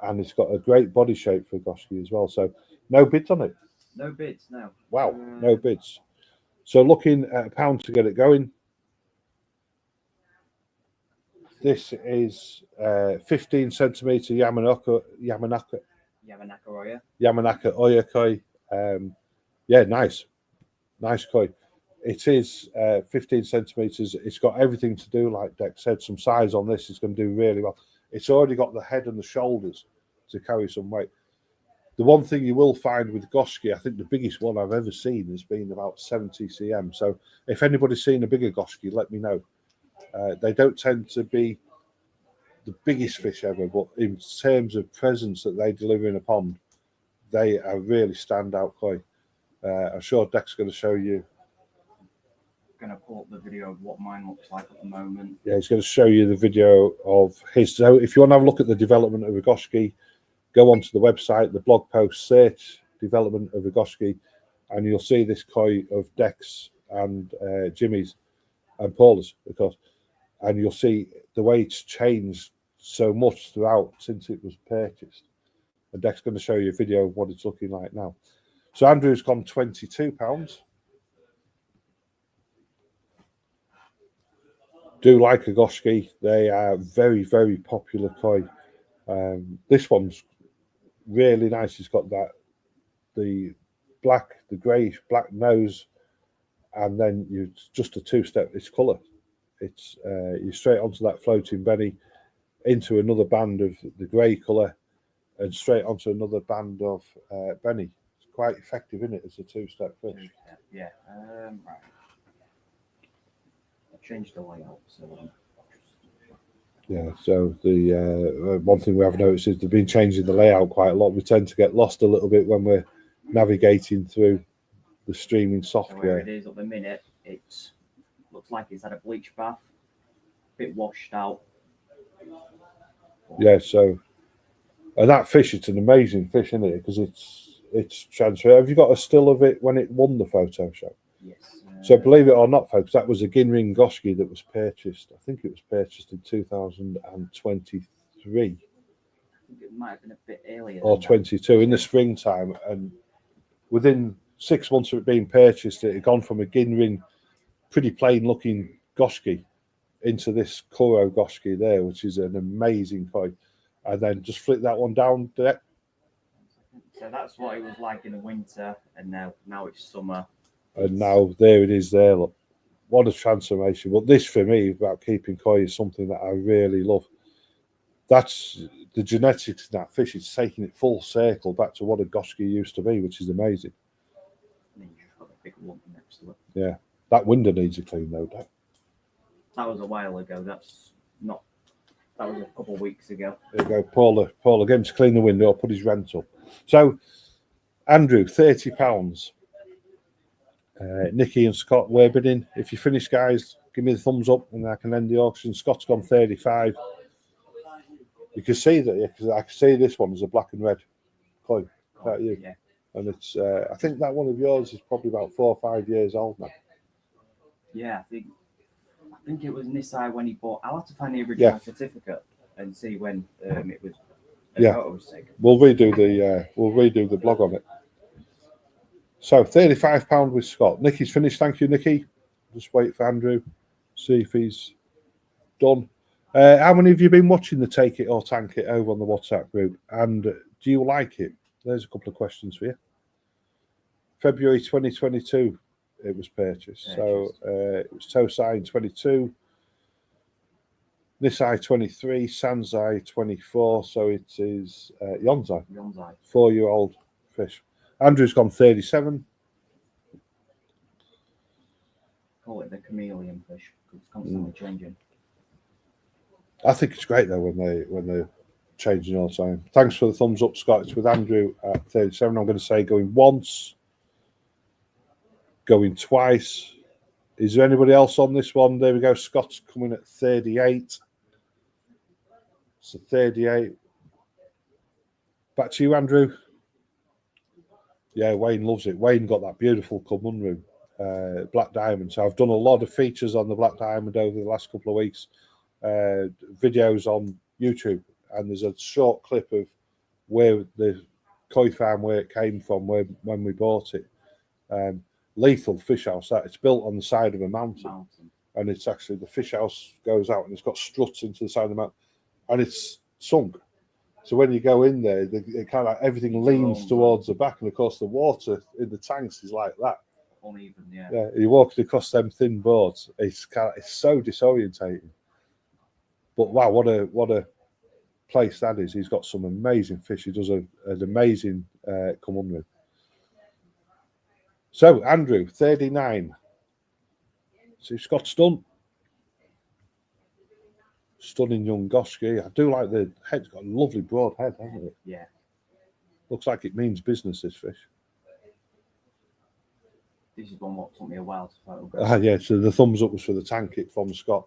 and it's got a great body shape for Gosski as well. So no bids on it. no bids now. Wow, no bids. So looking at £1 to get it going. This is 15 centimetre Yamanaka Oyakoi. Yeah, nice koi. It is 15 centimetres. It's got everything to do, like Dex said, some size on this. It's going to do really well. It's already got the head and the shoulders to carry some weight. The one thing you will find with Gosski, I think the biggest one I've ever seen has been about 70 cm. So if anybody's seen a bigger Gosski, let me know. They don't tend to be the biggest fish ever, but in terms of presence that they deliver in a pond, they are really standout koi. I'm sure Deck's going to show you. I'm going to pull up the video of what mine looks like at the moment. Yeah, he's going to show you the video of his. So if you want to have a look at the development of a Gosski, go onto the website, the blog post, search development of a Gosski, and you'll see this koi of Dex and Jimmy's and Paula's, and you'll see the way it's changed so much throughout since it was purchased. And Deck's going to show you a video of what it's looking like now. So Andrew's gone £22. Do like a Gosski. They are very, very popular koi. This one's really nice. It's got the greyish black nose, and then you just a 2-step. It's colour. It's you're straight onto that floating Benny, into another band of the grey colour, and straight onto another band of Benny. It's quite effective, isn't it? It's a 2-step fish. Yeah. Right. I changed the layout, so. Yeah, so the one thing we have noticed is they've been changing the layout quite a lot. We tend to get lost a little bit when we're navigating through the streaming software. So where it is at the minute, it looks like it's had a bleach bath, a bit washed out. Yeah, so and that fish, it's an amazing fish, isn't it? Because it's transferred. Have you got a still of it when it won the photo show? Yes. So believe it or not, folks, that was a Ginring Gosski that was purchased. I think it was purchased in 2023. I think it might have been a bit earlier. Or 22 in the springtime. And within 6 months of it being purchased, it had gone from a Ginring, pretty plain looking Gosski into this Kuro Gosski there, which is an amazing koi. And then just flick that one down there. So that's what it was like in the winter, and now it's summer. And now there it is there. Look, what a transformation. But this for me about keeping koi is something that I really love. That's the genetics in that fish. It's taking it full circle back to what a Gosski used to be, which is amazing. And then you just got a big lump next to it. Yeah, that window needs a clean, no doubt. That was a while ago. That was a couple of weeks ago. There you go, Paula, get him to clean the window or put his rent up. So, Andrew, £30. Nikki and Scott, we're bidding. If you finish, guys, give me the thumbs up and I can end the auction. Scott's gone 35. You can see that, yeah, because I can see this one is a black and red coin. That you? Yeah. And it's, I think that one of yours is probably about 4 or 5 years old now. Yeah, I think it was Nisai when he bought. I'll have to find the original certificate and see when it was. Photo was taken. We'll redo the blog on it. So £35 with Scott. Nicky's finished. Thank you, Nicky. Just wait for Andrew. See if he's done. How many of you been watching the Take It or Tank It over on the WhatsApp group? And do you like it? There's a couple of questions for you. February 2022, it was purchased. So it was Tosai in 22, Nisai 23, Sanzai 24. So it is Yonzai. 4-year-old fish. Andrew's gone 37. Call it the chameleon fish because it's constantly changing. I think it's great though when they're changing all the time. Thanks for the thumbs up, Scott. It's with Andrew at 37. I'm going to say going once, going twice. Is there anybody else on this one? There we go. Scott's coming at 38. So 38. Back to you, Andrew. Yeah, Wayne loves it. Wayne got that beautiful Kumunru black diamond. So I've done a lot of features on the black diamond over the last couple of weeks. Videos on YouTube, and there's a short clip of where the koi farm, where it came from, when we bought it. Lethal fish house. That it's built on the side of a mountain. And it's actually the fish house goes out and it's got struts into the side of the mountain, and it's sunk. So when you go in there, it kind of everything leans towards the back, and of course the water in the tanks is like that. Uneven, yeah. You're walking across them thin boards. It's so disorientating. But wow, what a place that is. He's got some amazing fish. He does an amazing Kumunru. So Andrew, 39. So Scott's done. Stunning young Gosski. I do like the head's got a lovely broad head, hasn't it? Yeah. Looks like it means business, this fish. This is one what took me a while to photograph. Yeah, so the thumbs up was for the tank it from Scott.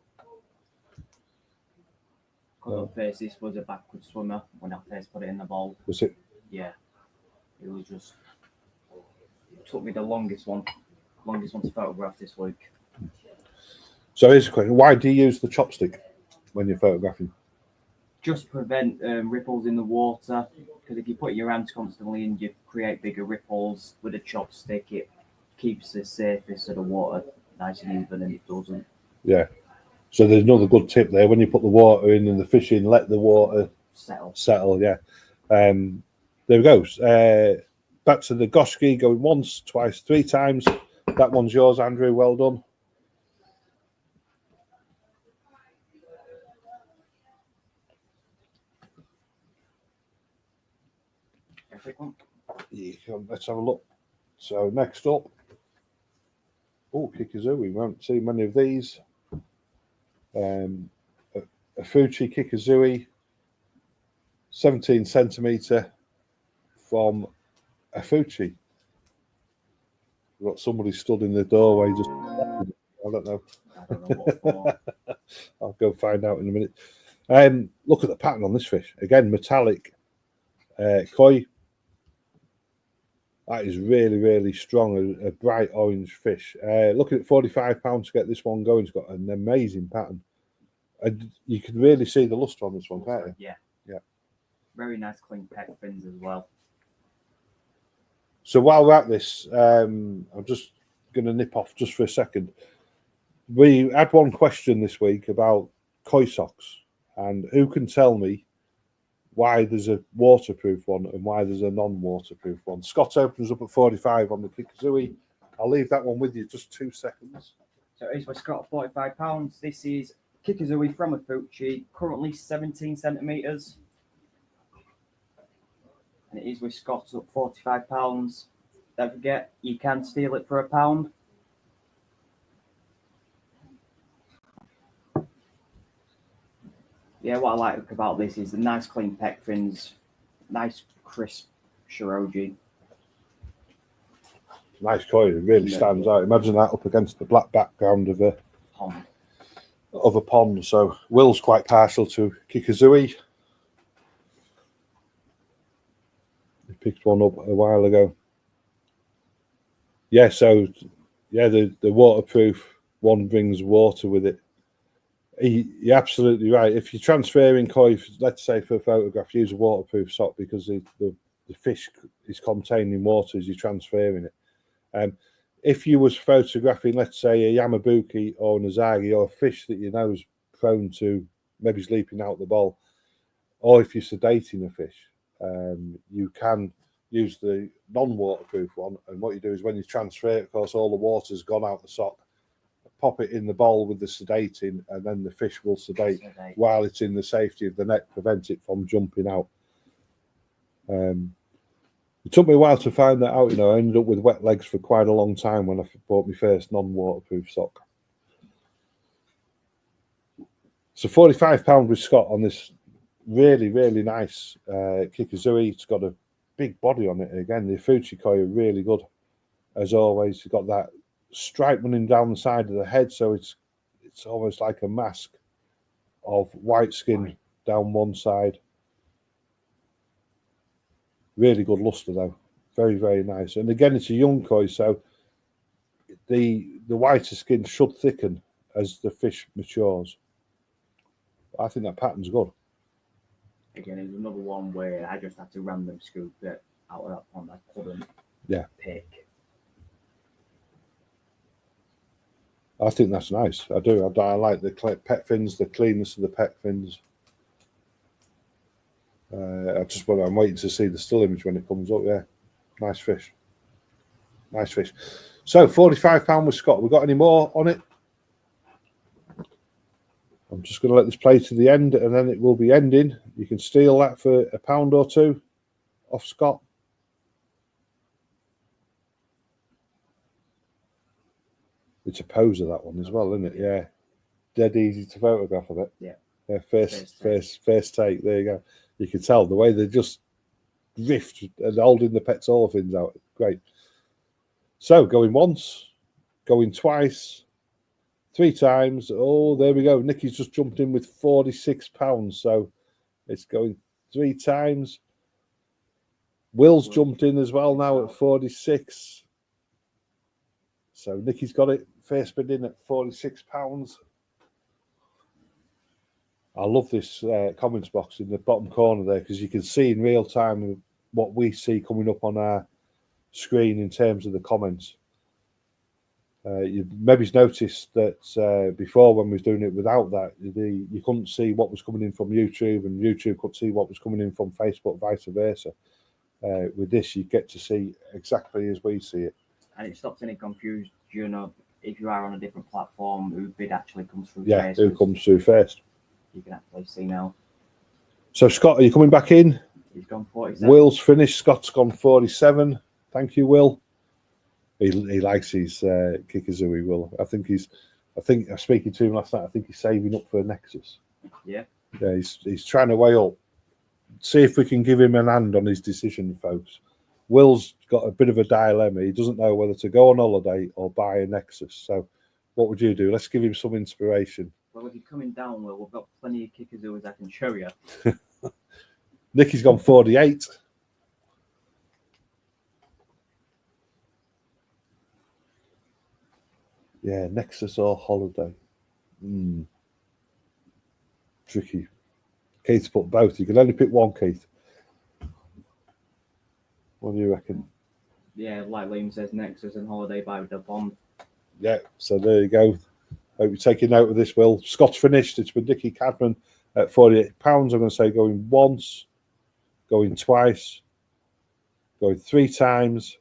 Because first this was a backward swimmer when I first put it in the bowl. Was it? Yeah. It was just took me the longest one to photograph this week. So here's a question. Why do you use the chopstick when you're photographing? Just prevent ripples in the water, because if you put your hands constantly in, you create bigger ripples. With a chopstick, it keeps the surface of the water nice and even, and it doesn't. Yeah. So there's another good tip there. When you put the water in and the fish in, let the water settle. Yeah. There we go. Back to the Gosski, going once, twice, 3 times. That one's yours, Andrew. Well done. Yeah, let's have a look. So next up, Kikazoo. We won't see many of these. A Fucci Kikazoo, 17 centimetre from a Fucci. We've got somebody stood in the doorway. Just I don't know what for. I'll go find out in a minute. Look at the pattern on this fish. Again, metallic koi. That is really, really strong. A bright orange fish. Looking at £45 to get this one going. It's got an amazing pattern. And you can really see the luster on this one, can't you? Yeah. Yeah. Very nice clean pec fins as well. So while we're at this, I'm just going to nip off just for a second. We had one question this week about koi socks, and who can tell me why there's a waterproof one and why there's a non-waterproof one? Scott opens up at 45 on the Kikazoo. I'll leave that one with you just 2 seconds. So it is with Scott, £45. This is Kikazoo from a Fucci, currently 17 centimetres. And it is with Scott up £45. Don't forget, you can steal it for £1. Yeah, what I like about this is the nice clean pec fins, nice crisp shiroji. Nice koi, it really stands out. Imagine that up against the black background of a of a pond. So Will's quite partial to Kikazui. He picked one up a while ago. Yeah, so yeah, the waterproof one brings water with it. You're absolutely right. If you're transferring koi, let's say for a photograph, use a waterproof sock because the fish is containing water as you're transferring it. If you was photographing, let's say, a Yamabuki or a Zagi or a fish that you know is prone to maybe leaping out the bowl, or if you're sedating a fish, you can use the non-waterproof one. And what you do is when you transfer it, of course, all the water's gone out the sock, pop it in the bowl with the sedating, and then the fish will sedate while it's in the safety of the net, prevent it from jumping out. It took me a while to find that out. I ended up with wet legs for quite a long time when I bought my first non-waterproof sock. So £45 with Scott on this really, really nice Kikazui. It's got a big body on it again. The Fucci koi are really good, as always. You've got that stripe running down the side of the head, so it's almost like a mask of white skin down one side. Really good luster though, very, very nice. And again, it's a young koi, so the whiter skin should thicken as the fish matures. I think that pattern's good. Again, it was another one where I just had to random scoop it out of that pond. I couldn't pick. I think that's nice. I do. I like the pet fins, the cleanness of the pet fins. I'm waiting to see the still image when it comes up. Yeah, nice fish. Nice fish. So £45 with Scott. We got any more on it? I'm just going to let this play to the end, and then it will be ending. You can steal that for £1 or £2 off Scott. It's a poser, that one as well, isn't it? Yeah, dead easy to photograph of it. Yeah. First take. There you go. You can tell the way they just drift and holding the pet dolphins out. Great. So going once, going twice, 3 times. Oh, there we go. Nicky's just jumped in with £46. So it's going 3 times. Will's jumped in as well now at 46. So Nicky's got it. First bid in at £46. I love this comments box in the bottom corner there, because you can see in real time what we see coming up on our screen in terms of the comments. You maybe noticed that before, when we was doing it without that, you couldn't see what was coming in from YouTube, and YouTube couldn't see what was coming in from Facebook, vice versa. With this, you get to see exactly as we see it. And it stops any confusion if you are on a different platform, who bid actually comes through Yeah, first. who comes through first. You can actually see now. So, Scott, are you coming back in? He's gone 47. Will's finished. Scott's gone 47. Thank you, Will. He likes his Kikazui, Will. I think I was speaking to him last night. I think he's saving up for a Nexus. Yeah. Yeah, he's trying to weigh up. See if we can give him an hand on his decision, folks. Will's got a bit of a dilemma. He doesn't know whether to go on holiday or buy a Nexus. So what would you do? Let's give him some inspiration. Well, if you're coming down, Will, we've got plenty of Kikazuis I can show you. Nicky's gone 48. Yeah, Nexus or holiday. Tricky. Keith put both. You can only pick one, Keith. What do you reckon? Yeah, like Liam says, Nexus and holiday by the pond. Yeah, so there you go. Hope you're taking note of this, Will. Scott's finished. It's with Nicky Cadman at £48. I'm going to say going once, going twice, going 3 times.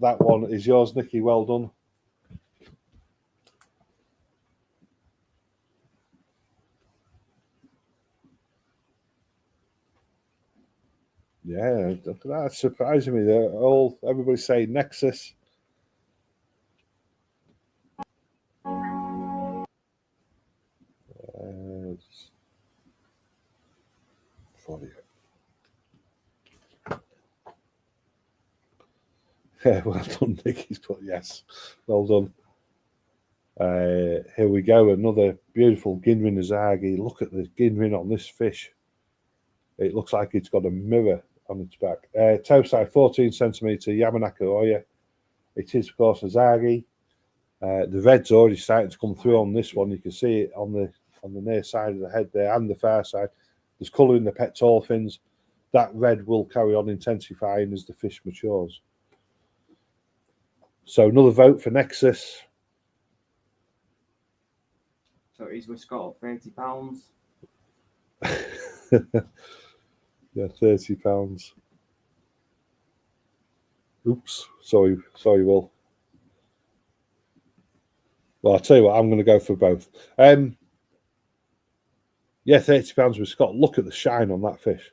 That one is yours, Nicky. Well done. Yeah, that's surprising me. Everybody's saying Nexus. Yeah, well done, Nicky's put yes. Well done. Here we go, another beautiful Ginrin Zagi. Look at the Ginrin on this fish. It looks like it's got a mirror on its back. Toe size 14 centimetre Yamanakoya. It is, of course, a Zagi. The red's already starting to come through on this one. You can see it on the near side of the head there and the far side. There's colour in the pectoral fins. That red will carry on intensifying as the fish matures. So another vote for Nexus. So he's with Scott at £30. Yeah, £30. Oops, sorry, Will. Well, I'll tell you what, I'm going to go for both. Yeah, £30 with Scott. Look at the shine on that fish.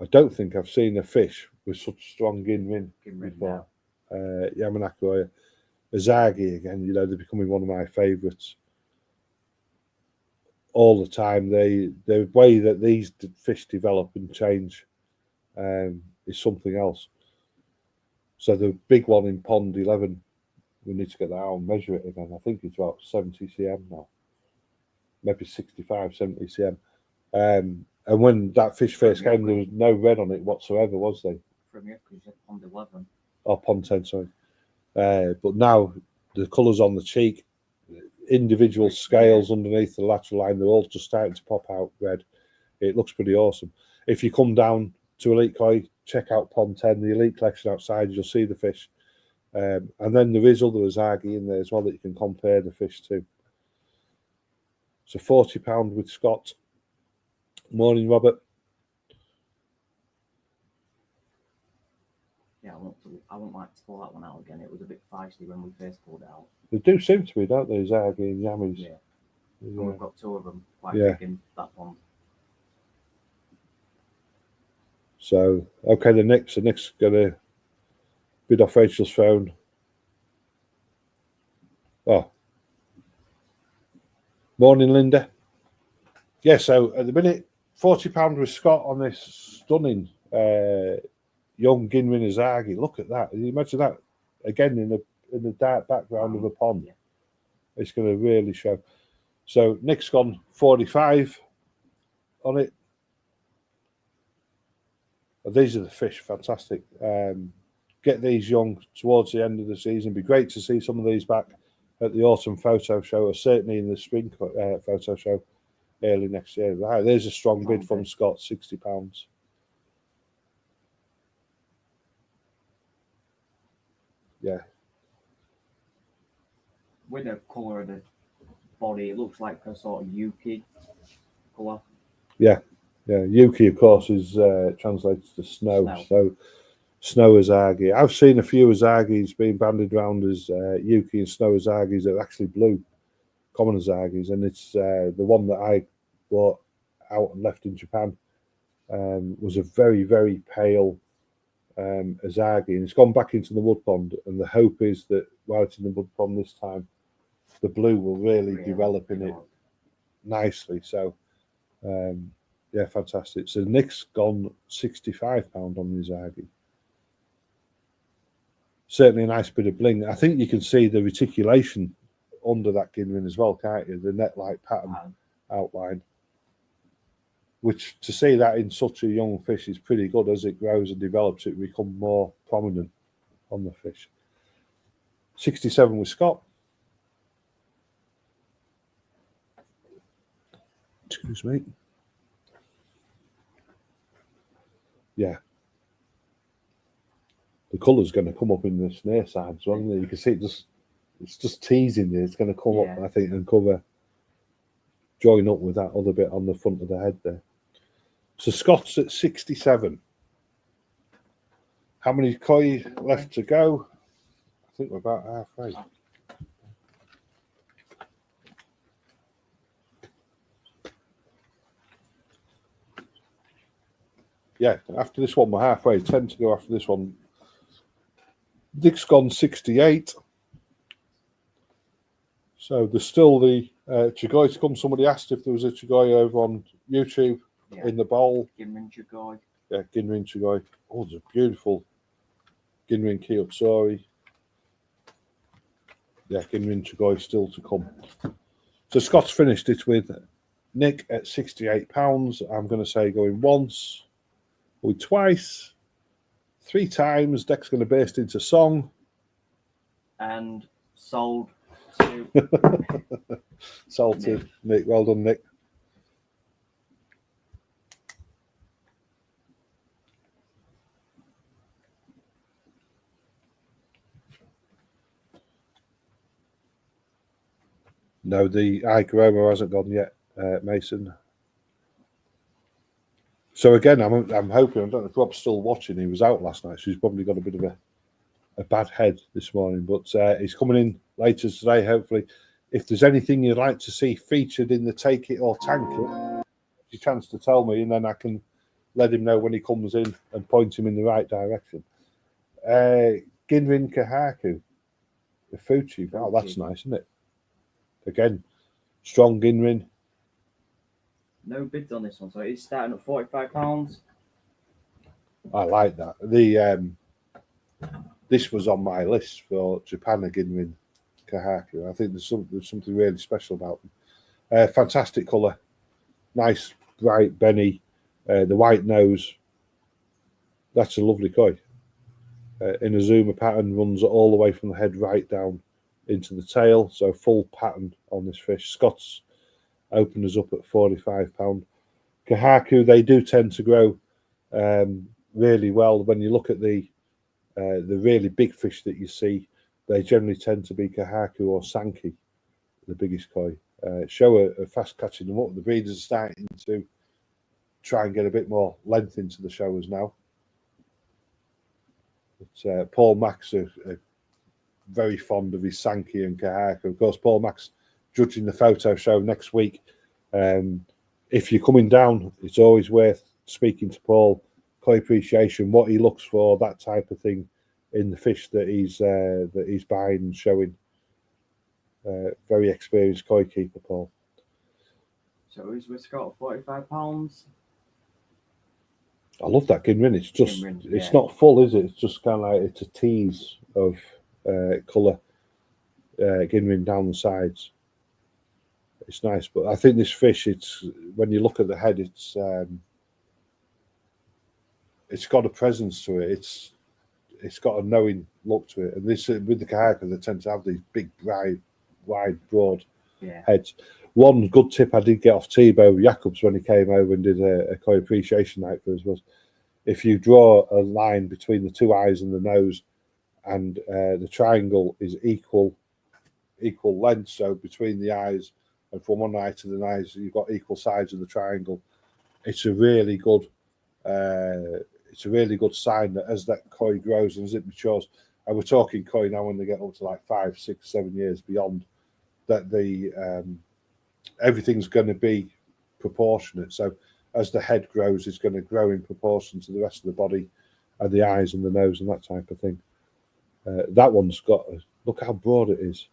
I don't think I've seen a fish with such strong Ginrin before. Yamanakoya. Zagi again, you know, they're becoming one of my favourites. All the time, the way that these fish develop and change is something else. So the big one in pond 11, we need to get that out and measure it again. I think it's about 70 cm now, maybe 65, 70 cm. And when that fish first came, there was no red on it whatsoever, was there? From you, because you're pond 11. Oh, pond 10, sorry. But now the colours on the cheek, individual scales underneath the lateral line, they're all just starting to pop out red. It looks pretty awesome. If you come down to Elite Koi, check out pond 10, the elite collection outside, you'll see the fish. And then there is other Zagi in there as well that you can compare the fish to. So £40 with Scott. Morning, Robert. Yeah, I wouldn't like to pull that one out again. It was a bit feisty when we first pulled it out. They do seem to be, don't they, Zagi and Yammies? Yeah. And we've got two of them quite Yeah. big in that pond. So, okay, the Nick's going to bid off Rachel's phone. Oh. Morning, Linda. Yeah, so at the minute, £40 with Scott on this stunning young Ginrin Zagi. Look at that. Can you imagine that again in the dark background of a pond? Yeah. It's going to really show. So Nick's gone 45 on it. These are the fish, fantastic. Get these young towards the end of the season. Be great to see some of these back at the autumn photo show, or certainly in the spring photo show early next year. Right, there's a strong bid from Scott, £60. Yeah. With the colour of the body, it looks like a sort of Yuki colour. Yeah. Yeah, Yuki, of course, is translated to snow. So, snow Zagi. I've seen a few Zagis being banded around as Yuki and snow Zagis that are actually blue, common Zagis, and it's the one that I bought out and left in Japan was a very, very pale Zagi, and it's gone back into the mud pond. And the hope is that while it's in the mud pond this time, the blue will really develop in it nicely. So. Yeah, fantastic. So Nick's gone £65 on the Zagi. Certainly a nice bit of bling. I think you can see the reticulation under that Ginrin as well, can't you? The net-like pattern outline. Which, to see that in such a young fish is pretty good. As it grows and develops, it becomes more prominent on the fish. 67 with Scott. Excuse me. Yeah, the colour's going to come up in the snare side as well. You can see it's just teasing there. It's going to come up, I think, and join up with that other bit on the front of the head there. So Scott's at 67. How many koi left to go? I think we're about halfway. Yeah, after this one, we're halfway. 10 to go after this one. Dick's gone 68. So there's still the Chigoi to come. Somebody asked if there was a Chigoi over on YouTube in the bowl. Ginrin Chigoi. Yeah, Ginrin Chigoi. Oh, there's a beautiful Ginrin Kyopsori. Yeah, Ginrin Chagoi still to come. So Scott's finished it with Nick at £68. I'm going to say going once, or twice, 3 times. Deck's going to burst into song. And sold to Sold to Nick. Well done, Nick. No, the Icoromo hasn't gone yet, Mason. So again, I'm hoping, I don't know if Rob's still watching, he was out last night, so he's probably got a bit of a bad head this morning, but he's coming in later today, hopefully. If there's anything you'd like to see featured in the Take It or Tank It, a chance to tell me, and then I can let him know when he comes in and point him in the right direction. Ginrin Kahaku, the Fucci. Oh, that's nice, isn't it? Again, strong Ginrin. no bids on this one, so it's starting at £45. I like that. The this was on my list for Japan Ginrin Kahaku. I think there's something really special about them. Fantastic colour, nice bright Benny, the white nose. That's a lovely koi. In a zoomer pattern, runs all the way from the head right down into the tail, so full pattern on this fish. Scott's openers up at £45. Kahaku, they do tend to grow really well. When you look at the really big fish that you see, they generally tend to be Kahaku or Sanki, the biggest koi. Show a fast catching them up. The breeders are starting to try and get a bit more length into the showers now. But Paul Max are very fond of his Sanki and Kahaku. Of course, Paul Max judging the photo show next week. If you're coming down, it's always worth speaking to Paul. Koi appreciation, what he looks for, that type of thing in the fish that he's buying and showing. Very experienced koi keeper, Paul. So who's with Scott at £45? I love that Ginrin. It's just Ginrin, it's not full, is it? It's just kind of like it's a tease of colour Ginrin down the sides. It's nice, but I think this fish, it's when you look at the head, it's got a presence to it. It's got a knowing look to it. And this with the Kahaku, they tend to have these big, bright, wide, broad heads. One good tip I did get off Thibaut Jacobs when he came over and did a koi appreciation night for us was if you draw a line between the 2 eyes and the nose, and the triangle is equal length, so between the eyes and from one eye to the eyes, you've got equal sides of the triangle. It's a really good sign that as that koi grows and as it matures, and we're talking koi now when they get up to like 5, 6, 7 years beyond, that the everything's going to be proportionate. So as the head grows, it's going to grow in proportion to the rest of the body and the eyes and the nose and that type of thing. That one's got, look how broad it is.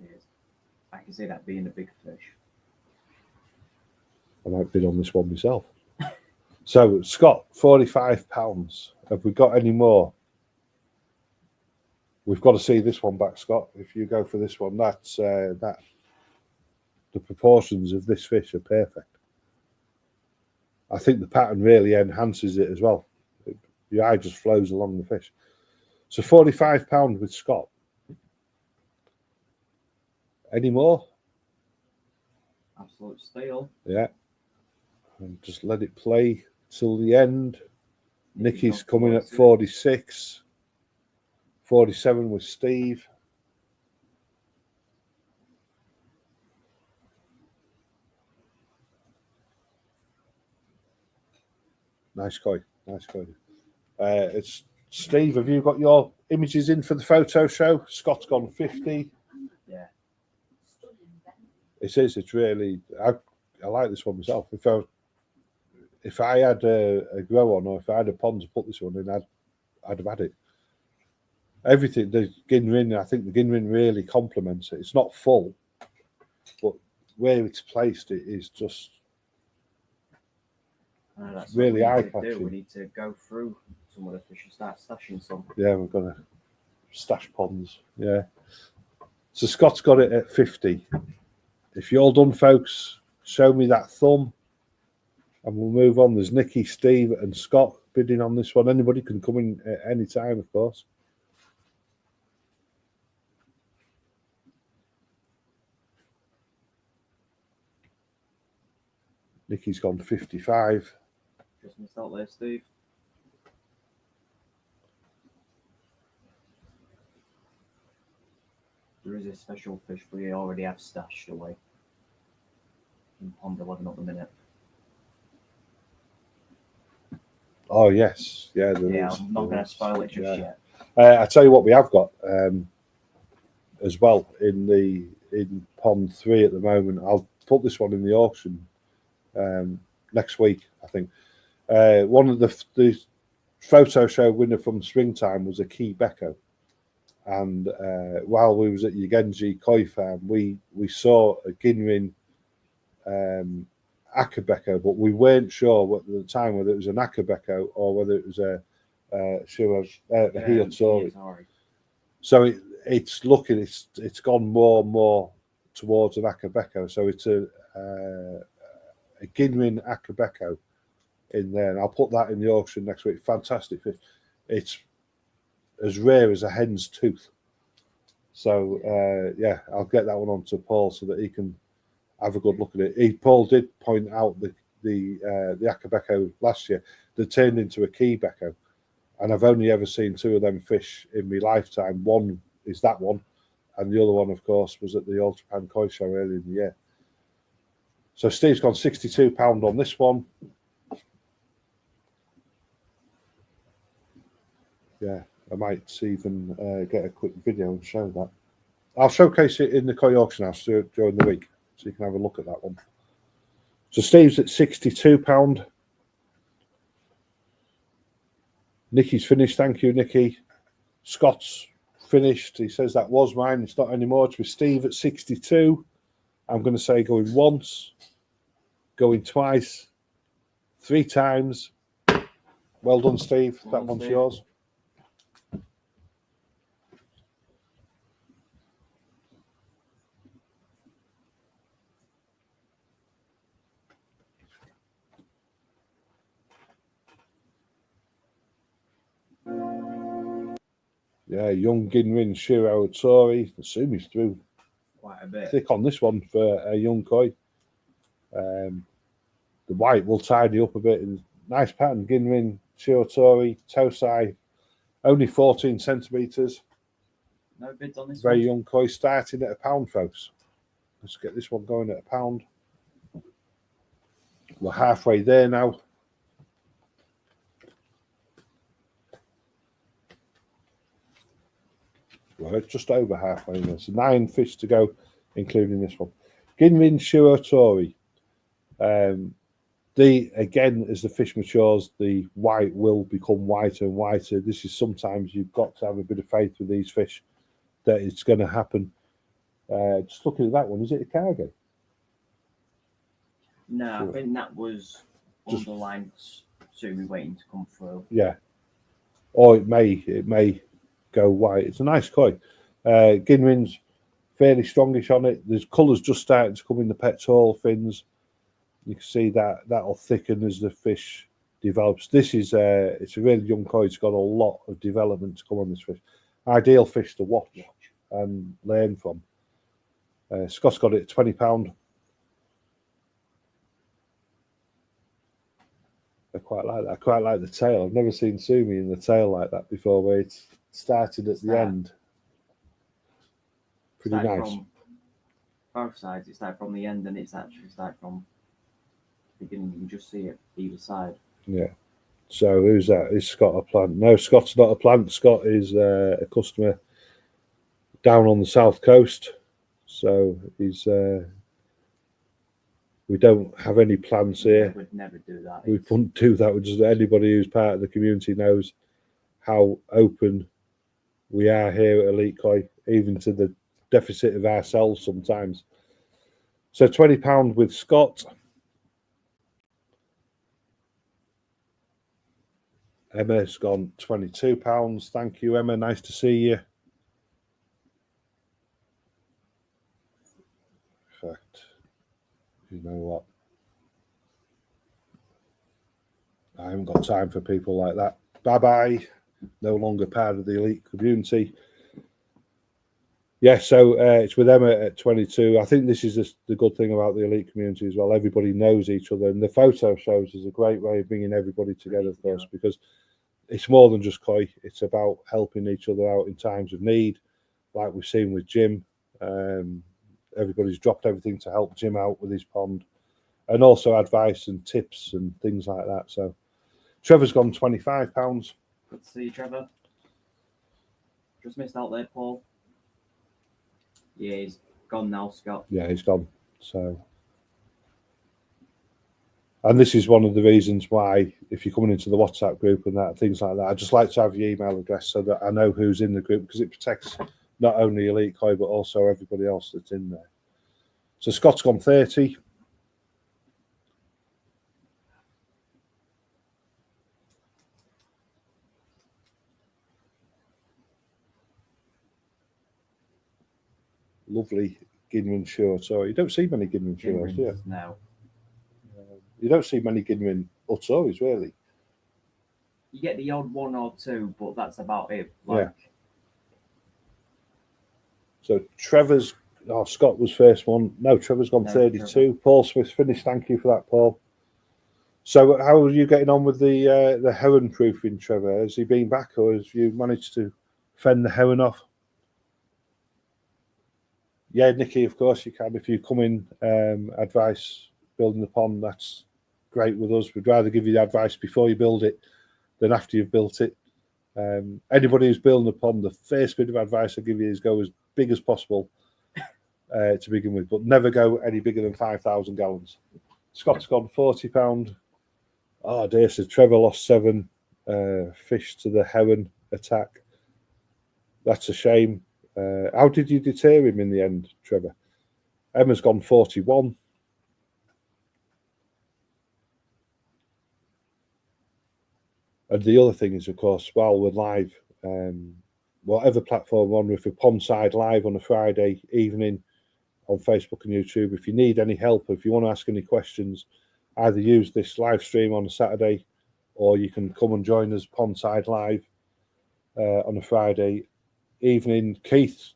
Yes. I can see that being a big fish. I might bid on this one myself. So Scott, £45. Have we got any more? We've got to see this one back, Scott. If you go for this one, that's that. The proportions of this fish are perfect. I think the pattern really enhances it as well. The eye just flows along the fish. So £45 with Scott. Any more? Absolute steal. Yeah. And just let it play till the end. Nicky's coming at 46. 47 with Steve. Nice koi. Nice koi. It's Steve, have you got your images in for the photo show? Scott's gone 50. Yeah. It is. It's really. I like this one myself. If I had a grow on, or if I had a pond to put this one in, I'd have had it. Everything. The Ginrin, I think the Ginrin really complements it. It's not full, but where it's placed, it is just That's really eye-catching. eye-catching. We need to go through some of the fish and start stashing some. Yeah, we're gonna stash ponds. Yeah. So Scott's got it at 50. If you're all done, folks, show me that thumb and we'll move on. There's Nikki, Steve and Scott bidding on this one. Anybody can come in at any time, of course. Nikki's gone 55. Just missed out there, Steve. There is a special fish we already have stashed away in pond 11 at the minute. Oh yes, yeah. Yeah, I'm not going to spoil it just yet. I tell you what, we have got as well in pond 3 at the moment. I'll put this one in the auction next week, I think. One of the photo show winner from springtime was a Key Becco, and while we was at Yagenji Koi Farm, we saw a Ginrin Akabeko, but we weren't sure at the time whether it was an Akabeko or whether it was a Hiotori. So it's looking, it's gone more and more towards an Akabeko. So it's a Ginrin Akabeko in there, and I'll put that in the auction next week. Fantastic fish. It's as rare as a hen's tooth. So yeah, I'll get that one on to Paul so that he can have a good look at it. Paul did point out the Akabeko last year that turned into a Key Becco, and I've only ever seen 2 of them fish in my lifetime. One is that one, and the other one, of course, was at the All Japan Koi Show earlier in the year. So Steve's gone £62 on this one. Yeah, I might even get a quick video and show that. I'll showcase it in the Koi auction house during the week, so you can have a look at that one. So Steve's at £62. Nicky's finished. Thank you, Nicky. Scott's finished. He says that was mine. It's not anymore. It's with Steve at 62. I'm going to say going once, going twice, 3 times. Well done, Steve. That one's yours. Yeah, young Ginrin Shiro Tori. The Sumi's through quite a bit. Thick on this one for a young koi. The white will tidy up a bit. Nice pattern, Ginrin Shiro Tori, Tosai, only 14 centimetres. No bids on this Very one. young koi, starting at £1, folks. Let's get this one going at £1. We're halfway there now. We're just over halfway now. So 9 fish to go, including this one. Ginrin Shiro Tori. Again, as the fish matures, the white will become whiter and whiter. This is sometimes you've got to have a bit of faith with these fish that it's going to happen. Just looking at that one, is it a cargo? No, I think that was just underlined Sumi waiting to come through. Yeah. Or it may go white. It's a nice koi. Ginrin's fairly strongish on it. There's colours just starting to come in the pectoral fins. You can see that'll thicken as the fish develops. This is it's a really young koi. It's got a lot of development to come on this fish. Ideal fish to watch and learn from. Scott's got it at £20. I quite like that. I quite like the tail. I've never seen Sumi in the tail like that before, where it's started at the end. Pretty nice. From both sides, it started from the end, and it's actually started from the beginning. You can just see it either side. Yeah. So who's that? Is Scott a plant? No, Scott's not a plant. Scott is a customer down on the south coast. So he's. We don't have any plants here. We would never do that. We wouldn't do that. Just anybody who's part of the community knows how open we are here at Elite Koi, even to the deficit of ourselves sometimes. So £20 with Scott. Emma's gone £22. Thank you, Emma. Nice to see you. fact, you know what? I haven't got time for people like that. Bye-bye. No longer part of the elite community. Yeah, so it's with Emma at 22. I think this is the good thing about the elite community as well. Everybody knows each other, and the photo shows is a great way of bringing everybody together, of course, because it's more than just koi. It's about helping each other out in times of need, like we've seen with Jim. Everybody's dropped everything to help Jim out with his pond, and also advice and tips and things like that. So Trevor's gone £25. Good to see you, Trevor. Just missed out there, Paul. Yeah, he's gone now, Scott. Yeah, he's gone. So, and this is one of the reasons why, if you're coming into the WhatsApp group and that, things like that, I just like to have your email address so that I know who's in the group, because it protects not only Elite Koi but also everybody else that's in there. So Scott's gone 30. Lovely Ginrin short. So you don't see many Ginrin shorts, do you? No. You don't see many Ginrin Utsoris, really. You get the odd one or two, but that's about it. Like, yeah. So Trevor's, Scott was first one. No, Trevor's gone 32. Trevor. Paul Smith finished. Thank you for that, Paul. So how are you getting on with the heron proofing, Trevor? Has he been back, or has you managed to fend the heron off? Yeah, Nikki, of course you can. If you come in, advice, building the pond, that's great with us. We'd rather give you the advice before you build it than after you've built it. Anybody who's building a pond, the first bit of advice I give you is go as big as possible to begin with, but never go any bigger than 5,000 gallons. Scott's gone £40. Oh dear, so Trevor lost 7 fish to the heron attack. That's a shame. How did you deter him in the end, Trevor? Emma's gone 41. And the other thing is, of course, while we're live, whatever platform we're on, if we're Pondside live on a Friday evening on Facebook and YouTube, if you need any help, if you want to ask any questions, either use this live stream on a Saturday, or you can come and join us Pondside live on a Friday evening. Keith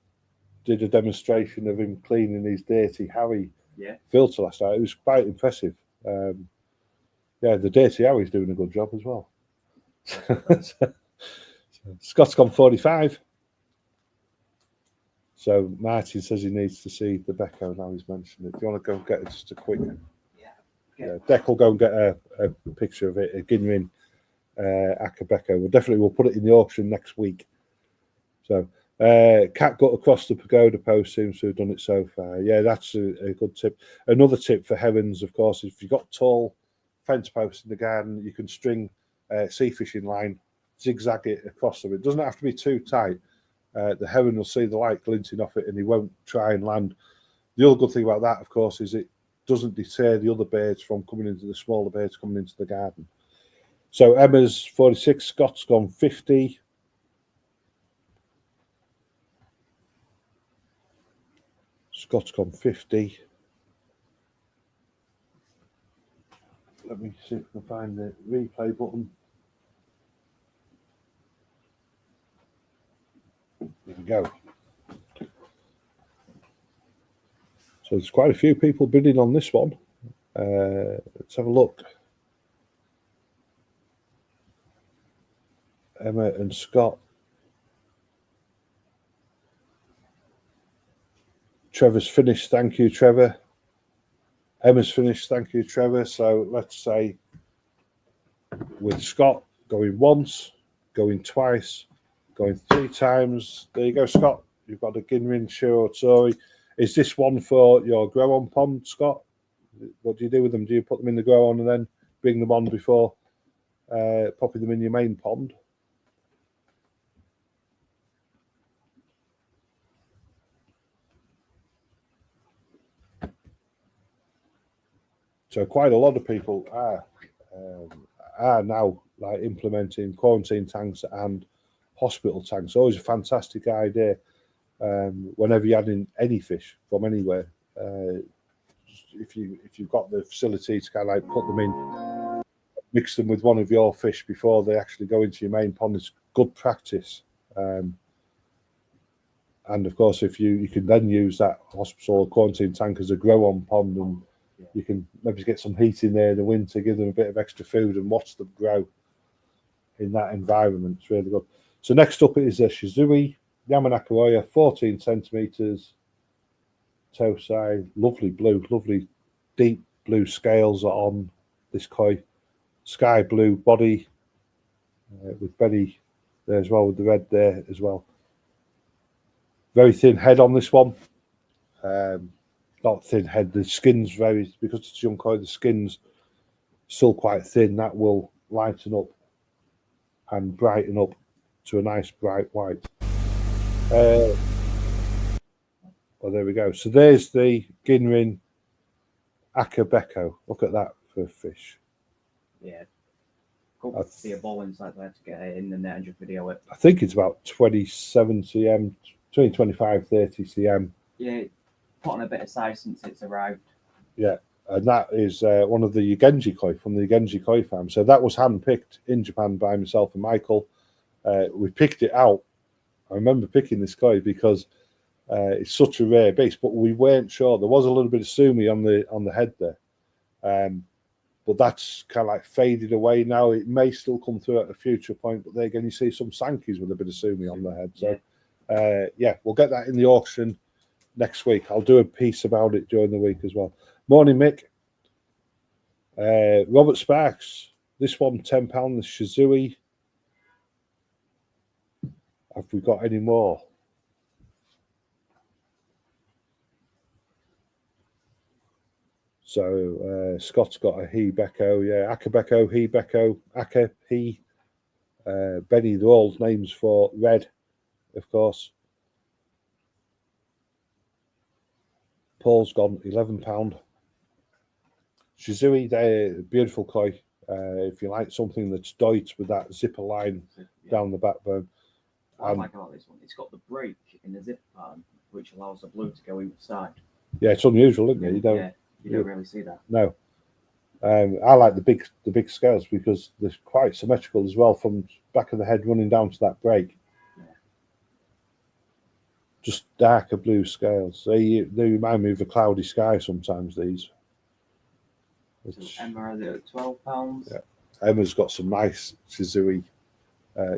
did a demonstration of him cleaning his dirty Harry filter last night. It was quite impressive. Yeah, the dirty Harry's doing a good job as well. Scott's gone 45. So Martin says he needs to see the Beko now he's mentioned it. Do you want to go and get just a quick? Yeah. Deck will go and get a picture of it, a Ginrin Akabeko. We'll put it in the auction next week. So Cat got across the pagoda post, seems to have done it so far. Yeah, that's a good tip. Another tip for herons, of course, is if you've got tall fence posts in the garden, you can string sea fishing line, zigzag it across them. It doesn't have to be too tight. The heron will see the light glinting off it and he won't try and land. The other good thing about that, of course, is it doesn't deter the other birds from coming into the smaller birds coming into the garden. So Emma's 46, Scott's gone 50. Scott's gone 50. Let me see if I can find the replay button. There we go. So there's quite a few people bidding on this one. Let's have a look. Emma and Scott. Trevor's finished. Thank you, Trevor. Emma's finished. Thank you, Trevor. So let's say with Scott going once, going twice, going 3 times. There you go, Scott. You've got a Ginrin Shiro Tori. Is this one for your grow-on pond, Scott? What do you do with them? Do you put them in the grow-on and then bring them on before popping them in your main pond? So quite a lot of people are now like implementing quarantine tanks and hospital tanks. Always a fantastic idea. Whenever you're adding any fish from anywhere, if you've got the facility to kind of like put them in, mix them with one of your fish before they actually go into your main pond. It's good practice. And of course, if you can then use that hospital or quarantine tank as a grow-on pond, and you can maybe get some heat in there in the winter, give them a bit of extra food, and watch them grow in that environment. It's really good. So next up is a Shizui Yamanakoya, 14 centimeters, toe size, lovely blue, lovely deep blue scales are on this koi, sky blue body with belly there as well, with the red there as well. Very thin head on this one. Not thin head, the skin's very, because it's young koi, the skin's still quite thin. That will lighten up and brighten up to a nice bright white. Well, there we go. So there's the Ginrin Akabeko. Look at that for a fish. Yeah. Cool. See a ball inside there to get it in the net and just video it. I think it's about 27 cm, between 25 30 cm. Yeah, put on a bit of size since it's arrived. Yeah, and that is one of the Ugenji koi from the Ugenji koi farm. So that was hand-picked in Japan by myself and Michael. We picked it out. I remember picking this koi because it's such a rare beast, but we weren't sure. There was a little bit of sumi on the head there, but that's kind of like faded away now. It may still come through at a future point, but there again, you see some sankis with a bit of sumi on their head. So yeah, we'll get that in the auction next week. I'll do a piece about it during the week as well. Morning, Mick. Robert Sparks. This one, £10. The Shizui. Have we got any more? So Scott's got a he Becco, yeah, Akabeko, he Becco, Aka, he, Benny. They're all names for red, of course. Paul's gone £11. Shizui, they're beautiful koi. If you like something that's doit with that zipper line down the backbone. What I like about this one, it's got the break in the zip pattern, which allows the blue to go either side. Yeah, it's unusual, isn't it? You don't really see that. No. I like the big scales because they're quite symmetrical as well, from back of the head running down to that break. Yeah. Just darker blue scales. They remind me of a cloudy sky sometimes, these. So Emma are at £12. Yeah. Emma's got some nice Shizui.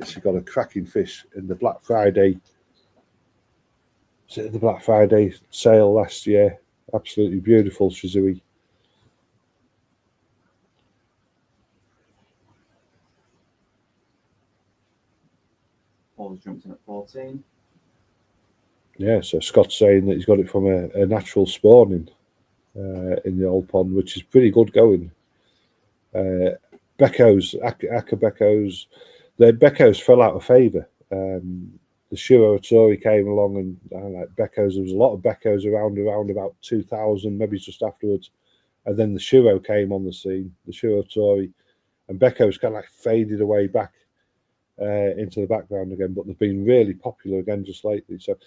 She got a cracking fish in the Black Friday. Was it the Black Friday sale last year? Absolutely beautiful Shizui. Paul's jumped in at 14. Yeah, so Scott's saying that he's got it from a natural spawning in the old pond, which is pretty good going. Beccos, Akabekos, the Beccos fell out of favour. The Shiro Tori came along, and like Beccos, there was a lot of Beccos around about 2000, maybe just afterwards. And then the Shiro came on the scene, the Shiro Tori, and Beccos kind of like faded away back into the background again, but they've been really popular again just lately. So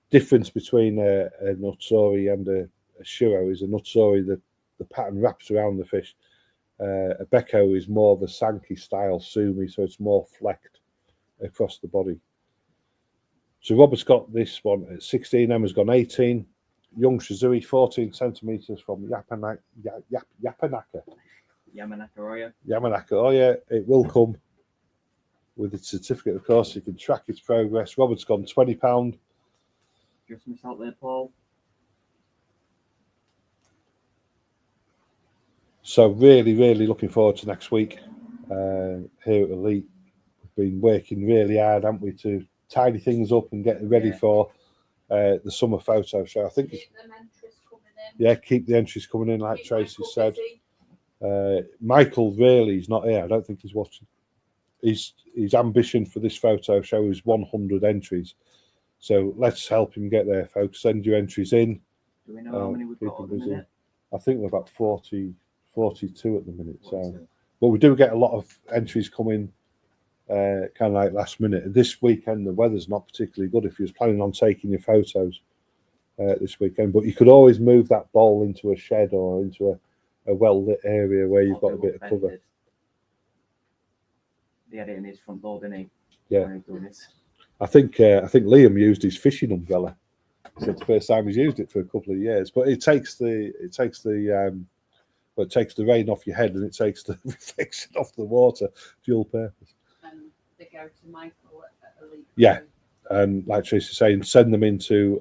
difference between a Nutsori and a Shiro is a Nutsori, the pattern wraps around the fish. A Becco is more of a Sankey style sumi, so it's more flecked across the body. So Robert's got this one at 16, Emma's gone 18. Young Shizui, 14 centimetres from Yamanaka. Oh yeah, it will come with its certificate, of course. You can track its progress. Robert's gone £20. Just missed out there, Paul. So really, really looking forward to next week here at Elite. We've been working really hard, haven't we, to tidy things up and get ready for the summer photo show. I think keep them entries coming in. Yeah, keep the entries coming in, like keep Tracy said. Michael really is not here. I don't think he's watching. His ambition for this photo show is 100 entries. So let's help him get there, folks. Send your entries in. Do we know how many we've got at the minute? I think we're about 42 at the minute. 42. So, but we do get a lot of entries coming kind of like last minute. This weekend, the weather's not particularly good. If you was planning on taking your photos, this weekend. But you could always move that bowl into a shed or into a well-lit area where you've got a bit of cover. He had it in his front door, didn't he? Yeah. When he was doing this. I think Liam used his fishing umbrella. He said the first time he's used it for a couple of years. But it takes the rain off your head and it takes the reflection off the water, dual purpose. And they go to Michael at Elite. Yeah. And like Tracy's saying, send them into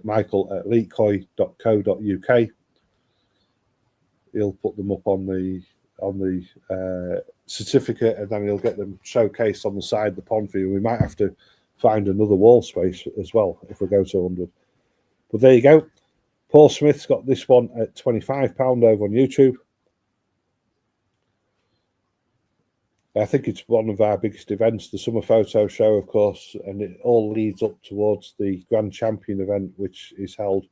Michael at elitecoi.co.uk. He'll put them up on the certificate, and then he'll get them showcased on the side of the pond for you. We might have to find another wall space as well if we go to 100. But there you go. Paul Smith's got this one at £25 over on YouTube. I think it's one of our biggest events, the Summer Photo Show, of course, and it all leads up towards the Grand Champion event, which is held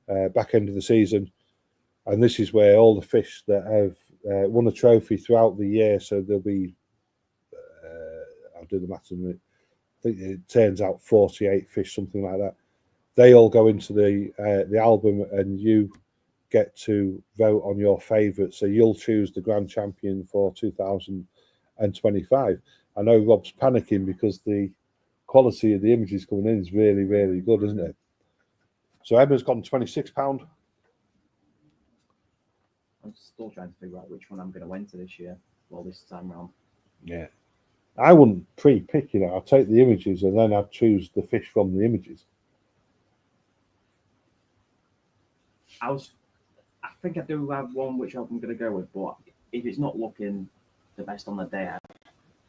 back end of the season. And this is where all the fish that have won a trophy throughout the year, so there'll be, I'll do the maths in a minute, I think it turns out 48 fish, something like that. They all go into the album, and you get to vote on your favourite. So you'll choose the Grand Champion for 2025. I know Rob's panicking because the quality of the images coming in is really, really good, isn't it? So Emma's gone £26. I'm still trying to figure out which one I'm going to enter this year. Well, this time round. Yeah. I wouldn't pre-pick, I'd take the images and then I'd choose the fish from the images. I think I do have one which I'm going to go with, but if it's not looking the best on the day, I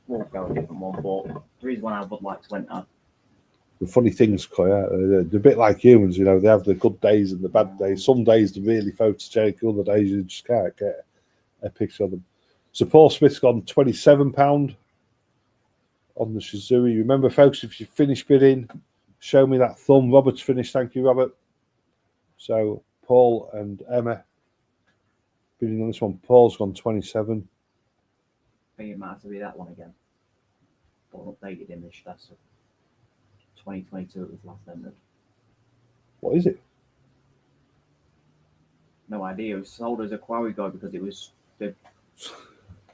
won't go a different one. But there is one I would like to enter. The funny things, Koi, they're a bit like humans, they have the good days and the bad days. Some days they're really photogenic, other days you just can't get a picture of them. So Paul Smith's gone £27 on the Shizui. Remember, folks, if you finish bidding, show me that thumb. Robert's finished. Thank you, Robert. So Paul and Emma bidding on this one. Paul's gone 27. I think it might have to be that one again. But updated image. That's 2022. It was last entered. What is it? No idea. It was sold as a quarry guide because it was the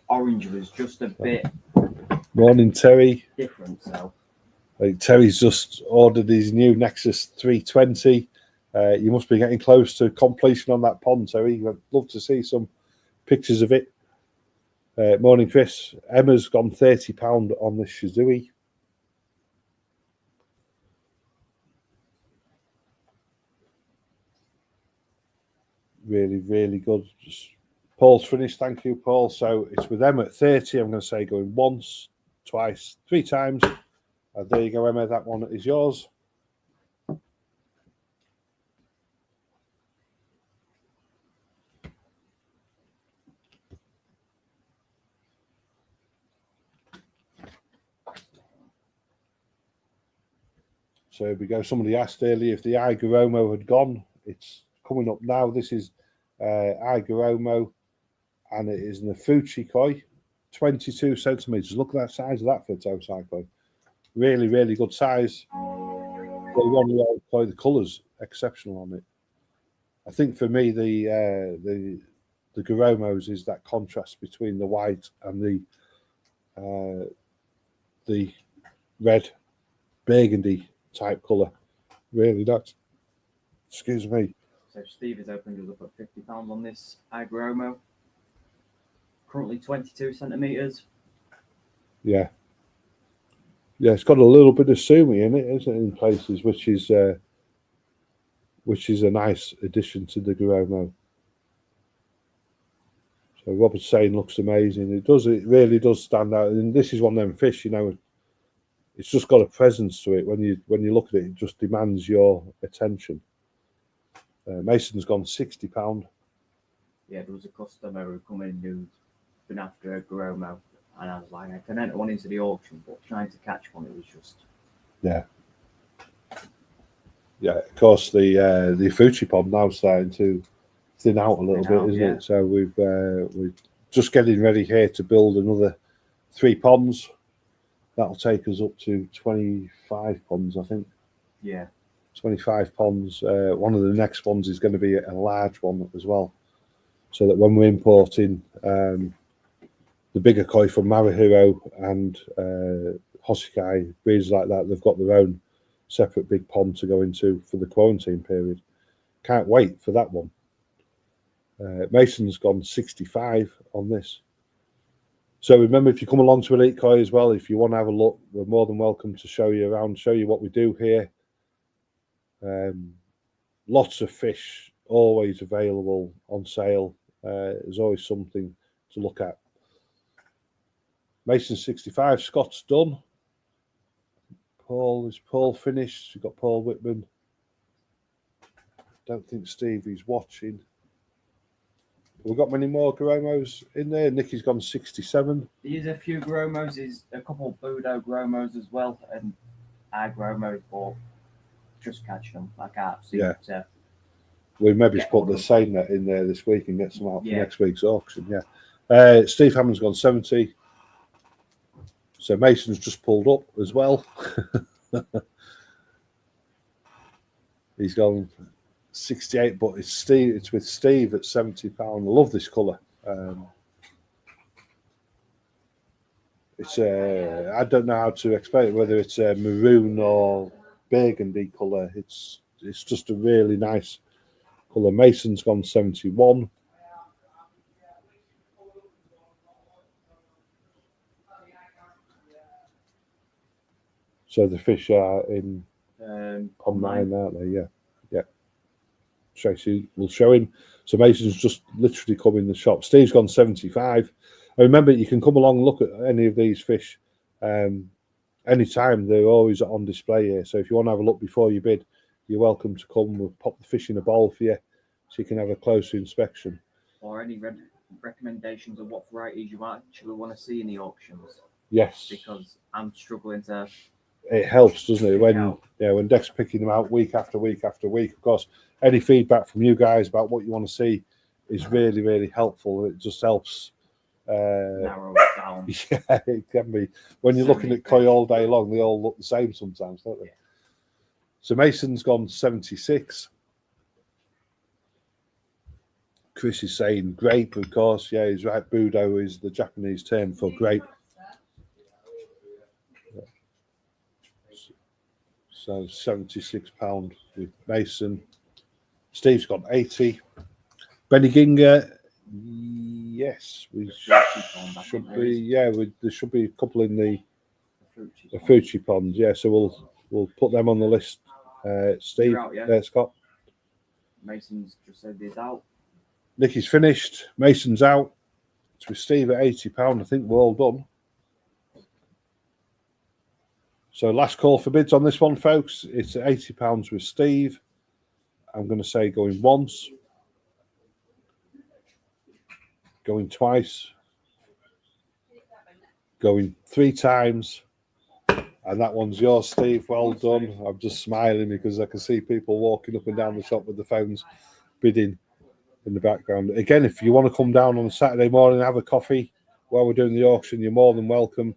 orange was just a bit. Morning, Terry. Different. So. Terry's just ordered his new Nexus 320. You must be getting close to completion on that pond, Terry. I'd love to see some pictures of it. Morning, Chris. Emma's gone £30 on the Shizui. Really, really good. Paul's finished. Thank you, Paul. So it's with Emma at 30. I'm going to say going once, twice, 3 times. There you go, Emma. That one is yours. So here we go. Somebody asked earlier if the Igaromo had gone. It's coming up now. This is Igaromo, and it is the Fucci Koi, 22 centimeters. Look at that size of that photo, Koi. Really, really good size. The colours exceptional on it. I think for me the Garomos is that contrast between the white and the red burgundy type colour. Really nice. Excuse me. So Steve is opening us up at £50 on this Igaromo. Currently 22 centimetres. Yeah. Yeah, it's got a little bit of sumi in it, isn't it, in places, which is a nice addition to the Garomo. So Robert's saying looks amazing. It really does stand out. And this is one of them fish, it's just got a presence to it. When you look at it, it just demands your attention. Mason's gone £60. Yeah, there was a customer who come in who'd been after a Garomo, and I was like, I can enter one into the auction, but trying to catch one, it was just. Yeah. Yeah, of course the Fucci pond now starting to thin out a little bit, isn't it? So we're just getting ready here to build another 3 ponds. That'll take us up to 25 ponds, I think. Yeah. 25 ponds. One of the next ones is going to be a large one as well, so that when we're importing the bigger koi from Marro and Hoshikai, breeds like that, they've got their own separate big pond to go into for the quarantine period. Can't wait for that one. Mason's gone 65 on this. So remember, if you come along to Elite Koi as well, if you want to have a look, we're more than welcome to show you around, show you what we do here. Lots of fish always available on sale. There's always something to look at. Mason's 65, Scott's done. Is Paul finished? We've got Paul Whitman. Don't think Stevie's watching. We've got many more Gromos in there. Nicky's gone 67. There's a few Gromos, there's a couple of Budo Gromos as well, and our Gromos, but just catching them. I can't see it. We maybe put the same net in there this week and get some out for next week's auction. Yeah. Steve Hammond's gone 70. So Mason's just pulled up as well. He's gone 68, but it's Steve. It's with Steve at £70. I love this colour. It's I don't know how to explain it, whether it's a maroon or burgundy colour. It's just a really nice colour. Mason's gone 71. So the fish are in pond 9, aren't they? Yeah. Tracy will show him. So Mason's just literally come in the shop. Steve's gone 75. And remember, you can come along and look at any of these fish anytime. They're always on display here. So if you want to have a look before you bid, you're welcome to come. We'll pop the fish in a bowl for you so you can have a closer inspection. Or any recommendations of what varieties you actually want to see in the auctions. Yes. Because I'm struggling to... It helps, doesn't it? When Dec's picking them out week after week after week. Of course, any feedback from you guys about what you want to see is really, really helpful. It just helps narrow it down. Yeah, it can be. When you're looking at koi all day long, they all look the same sometimes, don't they? So Mason's gone 76. Chris is saying grape, of course. Yeah, he's right. Budo is the Japanese term for grape. So £76 with Mason. Steve's got 80. Benny Ginger, yes, we should be. Yeah, there should be a couple in the Fucci ponds. Yeah, so we'll put them on the list. Steve, out, Scott. Mason's just said he's out. Nicky's finished. Mason's out. It's with Steve at £80. I think we're all done. So last call for bids on this one, folks. It's at £80 with Steve. I'm going to say going once, going twice, going 3 times, and that one's yours, Steve. Well done. I'm just smiling because I can see people walking up and down the shop with the phones bidding in the background. Again, if you want to come down on a Saturday morning and have a coffee while we're doing the auction, you're more than welcome.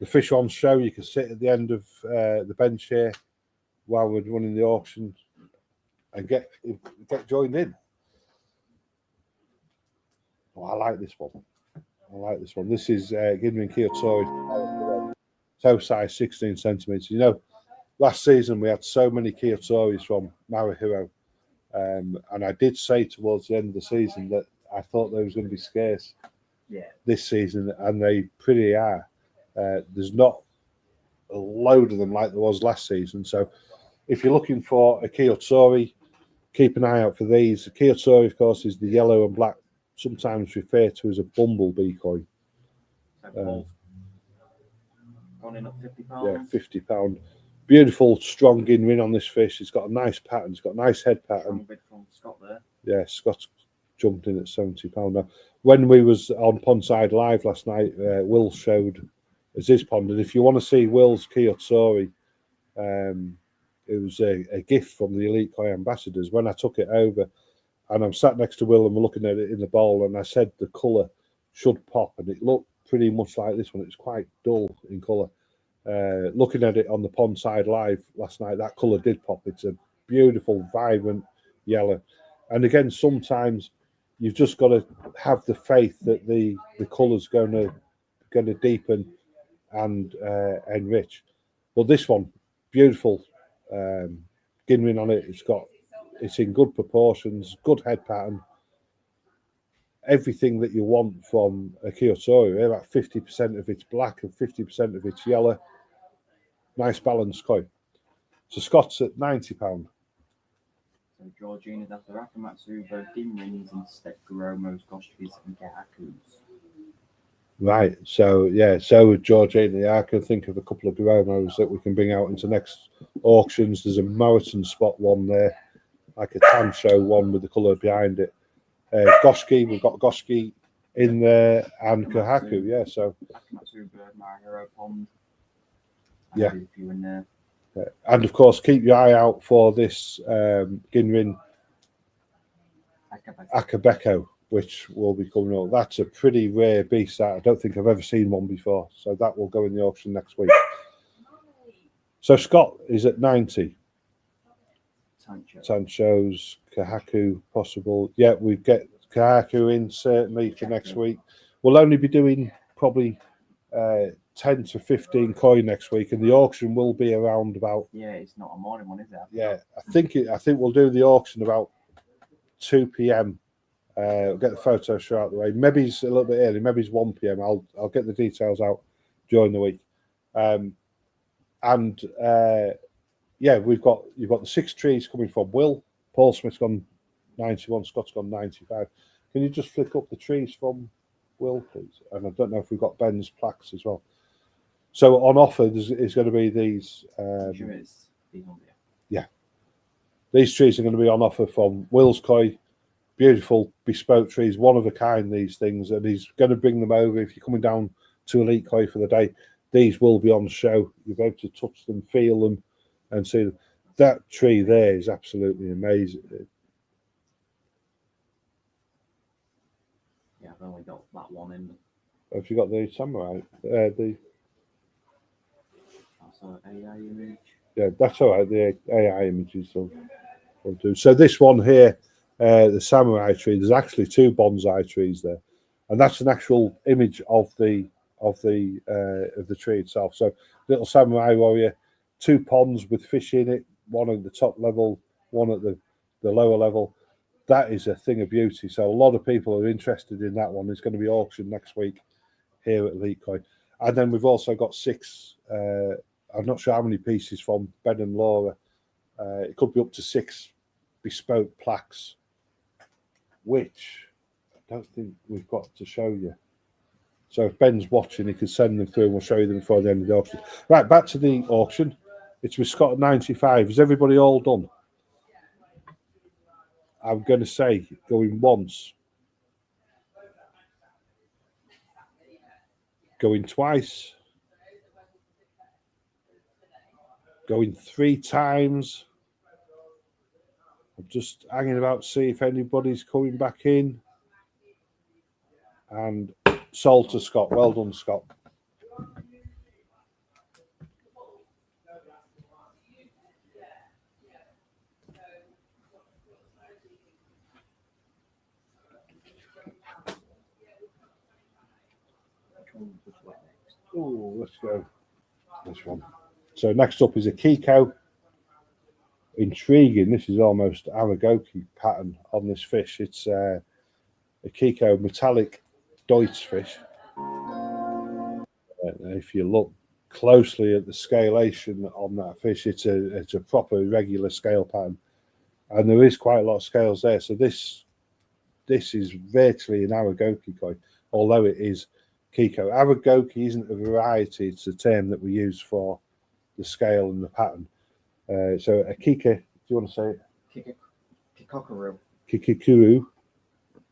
The fish on show, you can sit at the end of the bench here while we're running the auction and get joined in. Oh, I like this one. This is Ginrin Kiyotori. Toe size 16 centimeters. You know, last season we had so many Kiyotoris from Marro, and I did say towards the end of the season that I thought they was going to be scarce this season, and they pretty are. There's not a load of them like there was last season. So if you're looking for a Kiyotori, keep an eye out for these. The Kiyotori, of course, is the yellow and black, sometimes referred to as a bumblebee koi. Running up £50. Yeah, £50. Beautiful, strong in on this fish. It's got a nice pattern. It's got a nice head pattern. Bid from Scott there. Yeah, Scott's jumped in at £70 now. When we was on Pondside Live last night, Will showed as his pond, and if you want to see Will's Kiyotori, it was a gift from the Elite Koi ambassadors. When I took it over, and I'm sat next to Will and we're looking at it in the bowl, and I said the colour should pop, and it looked pretty much like this one. It's quite dull in colour, Looking at it on the pond side live last night, that colour did pop. It's a beautiful, vibrant yellow. And again, sometimes you've just got to have the faith that the colour's going to deepen and enrich. But this one, beautiful ginrin on it. It's in good proportions, good head pattern. Everything that you want from a Kyotori. About 50% of it's black and 50% of it's yellow. Nice balanced koi. So Scott's at £90. So Georgina's after Akamatsu, both Ginrins instead Goromos, Gosskis, and Kahakus. Right. So yeah. So with Georgina, I can think of a couple of Goromos that we can bring out into next auctions. There's a marathon spot one there, like a tan show one with the colour behind it. Gosski, we've got Gosski in there, and Kahaku. Yeah. So Akamatsu, Bird, Marro Pond. Yeah. A few in there. And of course, keep your eye out for this Ginrin Akabeko, which will be coming up. That's a pretty rare beast. That I don't think I've ever seen one before. So that will go in the auction next week. So Scott is at 90. Sancho's, Kahaku, possible. Yeah, we get Kahaku in certainly for next week. We'll only be doing probably 10 to 15 koi next week, and the auction will be around about. Yeah, it's not a morning one, is it? Yeah, I think we'll do the auction about 2 p.m. We'll get the photo show out of the way. Maybe it's a little bit early. Maybe it's 1 p.m. I'll get the details out during the week. Yeah, you've got the 6 trees coming from Will. Paul Smith's gone 91. Scott's gone 95. Can you just flick up the trees from Will, please? And I don't know if we've got Ben's plaques as well. So on offer is going to be these. Yeah, these trees are going to be on offer from Will's Koi. Beautiful bespoke trees, one of a kind. These things, and he's going to bring them over. If you're coming down to Elite Koi for the day, these will be on show. You'll be able to touch them, feel them, and see them. That tree there is absolutely amazing. Yeah, I've only got that one in. Have you got the samurai? AI image. Yeah, that's all right. The AI images will do. So this one here, the samurai tree. There's actually 2 bonsai trees there, and that's an actual image of the tree itself. So little samurai warrior, 2 ponds with fish in it. One at the top level, one at the lower level. That is a thing of beauty. So a lot of people are interested in that one. It's going to be auctioned next week here at Elite Koi. And then we've also got 6. I'm not sure how many pieces from Ben and Laura. It could be up to 6 bespoke plaques, which I don't think we've got to show you. So if Ben's watching, he can send them through and we'll show you them before the end of the auction. Right, back to the auction. It's with Scott at 95. Is everybody all done? I'm going to say going once, going twice, going 3 times. I'm just hanging about to see if anybody's coming back in. And sold to Scott. Well done, Scott. Oh, let's go. This one. So next up is a Kiko. Intriguing. This is almost Aragoki pattern on this fish. It's a Kiko metallic Deutsch fish. If you look closely at the scalation on that fish, it's a proper irregular scale pattern, and there is quite a lot of scales there. So this is virtually an Aragoki koi, although it is Kiko. Aragoki isn't a variety; it's a term that we use for the scale and the pattern. So a Kika, do you want to say it? Kikokuru. Kikikuru.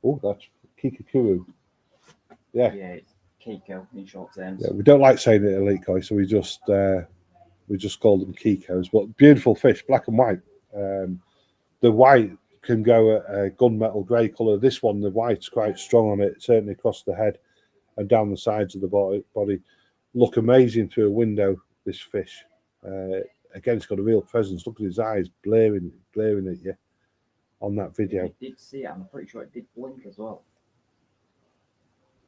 Oh, that's Kikikuru. Yeah. Yeah, it's Kiko in short terms. Yeah, we don't like saying it Elite Koi, so we just call them Kikos. But beautiful fish, black and white. The white can go a gunmetal grey colour. This one, the white's quite strong on it, certainly across the head and down the sides of the body. Look amazing through a window. this fish. Again, it's got a real presence. Look at his eyes glaring at you on that video. I did see it. I'm pretty sure it did blink as well.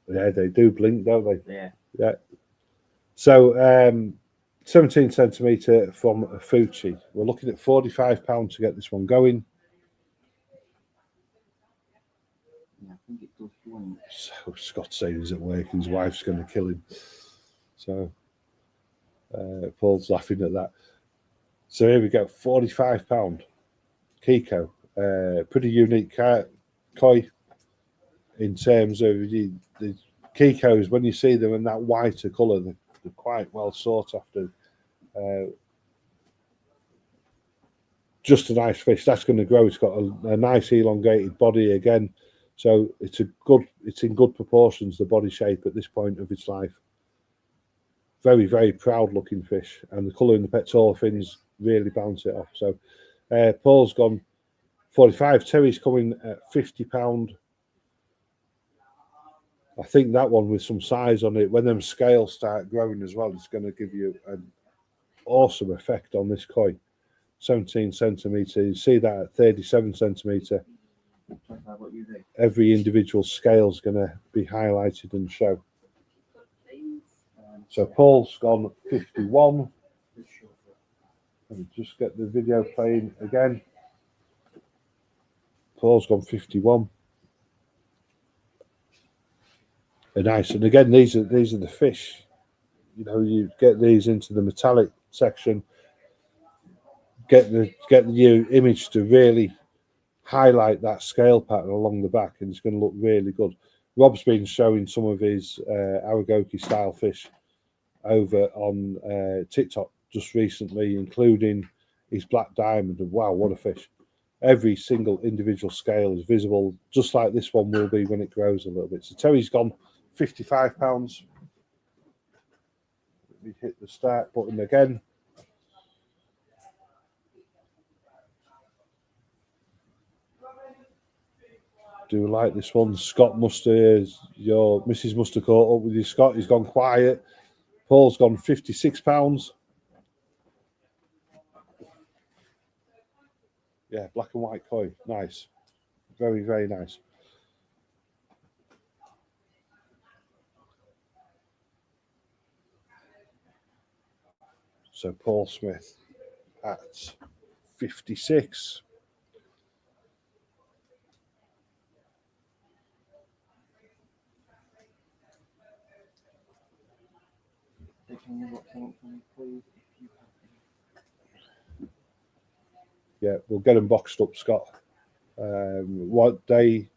Yeah, they do blink, don't they? Yeah. Yeah. So 17 centimetre from a Fucci. We're looking at £45 to get this one going. Yeah, I think it does blink. So Scott's saying he's at work, his wife's going to kill him. So Paul's laughing at that. So here we go, £45. Kiko. Pretty unique koi in terms of the Kikos. When you see them in that whiter colour, they're quite well sought after. Just a nice fish. That's going to grow. It's got a nice elongated body again. So it's in good proportions, the body shape at this point of its life. Very, very proud looking fish. And the colour in the pectoral fins really balance it off. So Paul's gone 45. Terry's coming at £50. I think that one with some size on it, when them scales start growing as well, it's going to give you an awesome effect on this koi. 17 centimetre. You see that at 37 centimetre. Every individual scale is going to be highlighted and show. So Paul's gone 51. Let me just get the video playing again. Paul's gone 51. Nice. And again, these are the fish. You know, you get these into the metallic section. Get the image to really highlight that scale pattern along the back, and it's going to look really good. Rob's been showing some of his Aragoki style fish over on TikTok just recently, including his black diamond. And wow, what a fish! Every single individual scale is visible, just like this one will be when it grows a little bit. So Terry's gone £55. Let me hit the start button again. Do like this one. Scott must your Mrs. must have caught up with you, Scott. He's gone quiet. Paul's gone £56. Yeah, black and white koi. Nice. Very, very nice. So Paul Smith at 56. Yeah, we'll get them boxed up, Scott. What day do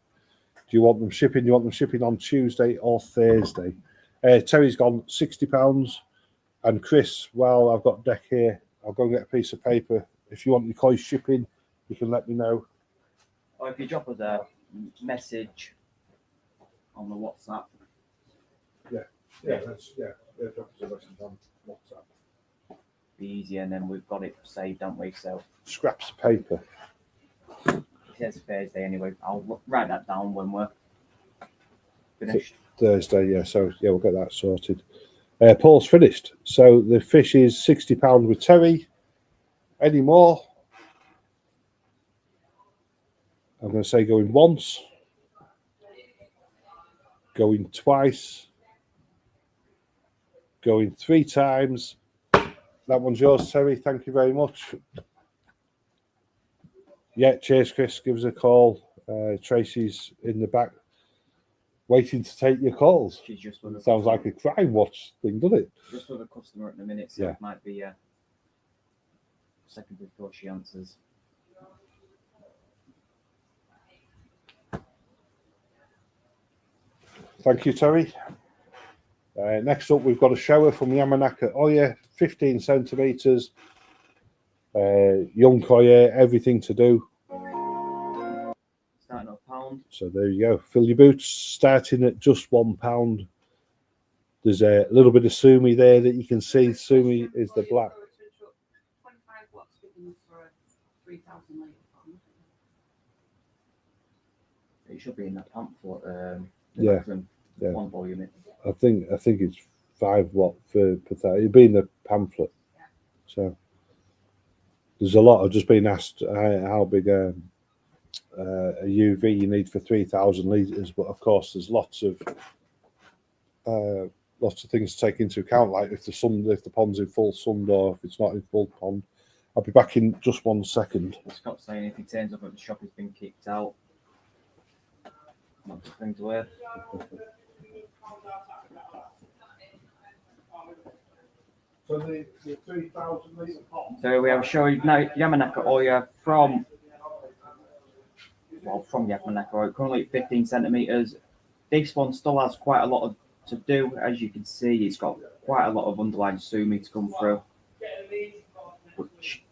you want them shipping? You want them shipping on Tuesday or Thursday? Terry's gone £60. And Chris, well, I've got deck here. I'll go and get a piece of paper. If you want your koi shipping, you can let me know. Or if you drop us a message on the WhatsApp. Yeah, drop us a message on WhatsApp. Be easier, and then we've got it saved, don't we? So scraps of paper. It says Thursday anyway. I'll write that down when we're finished. Thursday, yeah. So yeah, we'll get that sorted. Paul's finished. So the fish is £60 with Terry. Any more? I'm going to say going once, going twice, going 3 times. That one's yours, Terry. Thank you very much. Yeah, cheers, Chris. Give us a call. Tracy's in the back waiting to take your calls. She's just with Sounds like a crime watch thing, doesn't it? Just with a customer at the minute, so it might be a second before she answers. Thank you, Terry. Next up, we've got a shower from Yamanakoya, 15 centimetres. Young Koya, everything to do. Starting at £1. So there you go. Fill your boots, starting at just £1. There's a little bit of sumi there that you can see. Sumi is the black. 25 watts for a 3,000 litre pond. It should be in that pamphlet. Yeah. One volume. I think it's 5 watt for pathetic. It'd be in the pamphlet. So there's a lot. I've just been asked how big a UV you need for 3,000 litres, but of course there's lots of things to take into account, like if the pond's in full sun or if it's not in full pond. I'll be back in just 1 second. Scott's saying if he turns up at the shop, he's been kicked out. Not a thing to wear. So the 3,000 litre pond. So we have shown now Yamanakoya from Yamanakoya, currently at 15 centimeters. This one still has quite a lot to do, as you can see. It's got quite a lot of underlying sumi to come through, which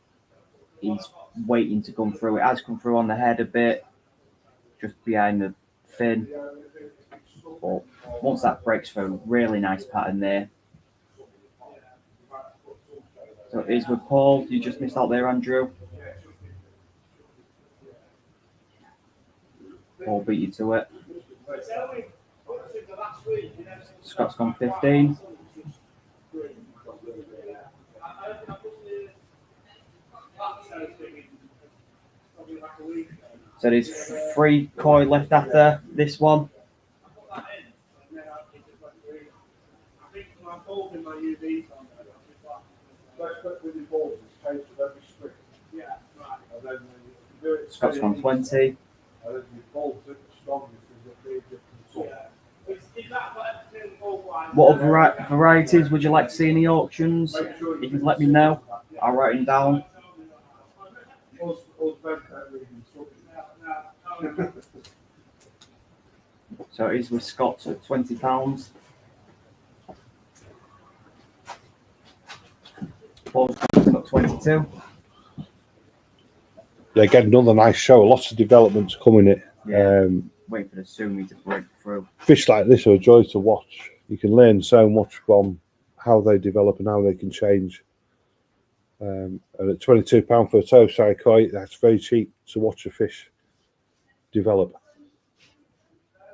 he's waiting to come through. It has come through on the head a bit, just behind the fin. But once that breaks through, really nice pattern there. So it is with Paul. You just missed out there, Andrew. Paul beat you to it. Scott's gone 15. So there's 3 koi left after this one. Scott's gone 20. What other varieties would you like to see in the auctions? You can let me know. I'll write them down. So it is with Scott at £20. Paul's got 22. Yeah, again, another nice show. Lots of developments coming in. Yeah. Wait for the sumi to break through. Fish like this are a joy to watch. You can learn so much from how they develop and how they can change. And at £22 for a Toai koi, that's very cheap to watch a fish develop.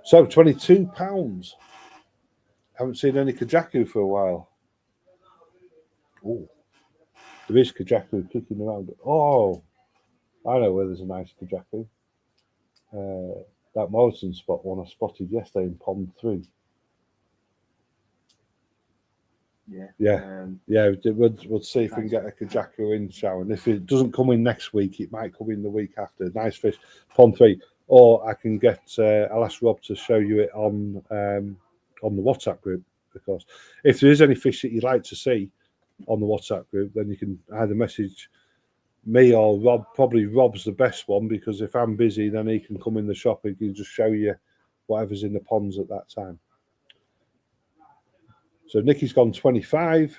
So £22. Haven't seen any Kahaku for a while. Oh, there is Kahaku kicking around. Oh, I know where there's a nice Kahaku. That Morrison spot one I spotted yesterday in pond 3. We'll see if we can get a Kahaku in, Sharon. If it doesn't come in next week, it might come in the week after. Nice fish, pond 3. Or I can get, I'll ask Rob to show you it on the WhatsApp group, because if there is any fish that you'd like to see on the WhatsApp group, then you can either message me or Rob. Probably Rob's the best one, because if I'm busy, then he can come in the shop and he can just show you whatever's in the ponds at that time. So Nicky's gone 25.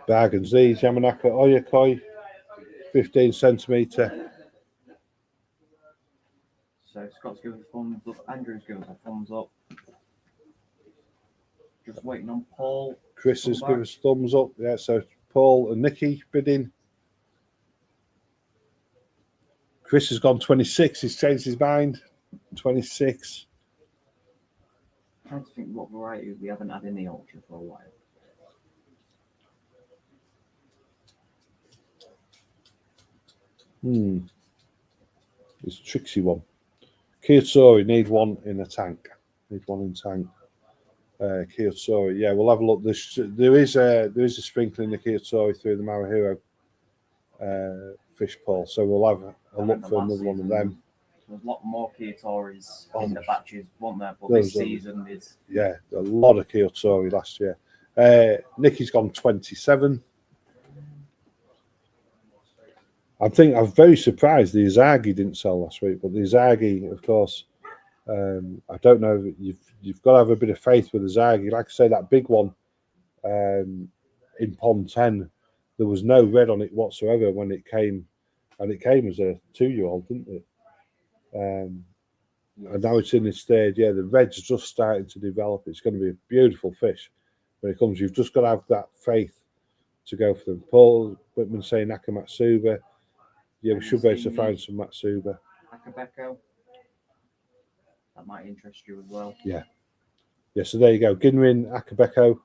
Bargains these. Yamanakoya Toai, 15 centimetre. So Scott's giving us thumbs up. Andrew's giving us a thumbs up. Just waiting on Paul. Chris has given us thumbs up. Yeah, so Paul and Nicky bidding. Chris has gone 26. He's changed his mind. 26. I'm trying to think what varieties we haven't had in the auction for a while. It's a tricksy one. Kyotori need one in a tank. Need one in tank. Kyotori, yeah, we'll have a look. There is a sprinkling of Kyotori through the Marro fish pool, so we'll have a look for another one of them. There's a lot more Kyotoris in the batches, weren't there? But this season is a lot of Kyotori last year. Nicky's gone 27. I think I'm very surprised the Zagi didn't sell last week, but the Zagi, of course, I don't know. You've got to have a bit of faith with the Zagi. Like I say, that big one in pond 10, there was no red on it whatsoever when it came, and it came as a 2-year-old, didn't it? And now it's in its stage. Yeah, the red's just starting to develop. It's going to be a beautiful fish when it comes. You've just got to have that faith to go for them. Paul Whitman saying Nakamatsuba. Yeah, we should be able to find some Matsuba. Akabeko. That might interest you as well. Yeah. Yeah, so there you go. Ginrin Akabeko.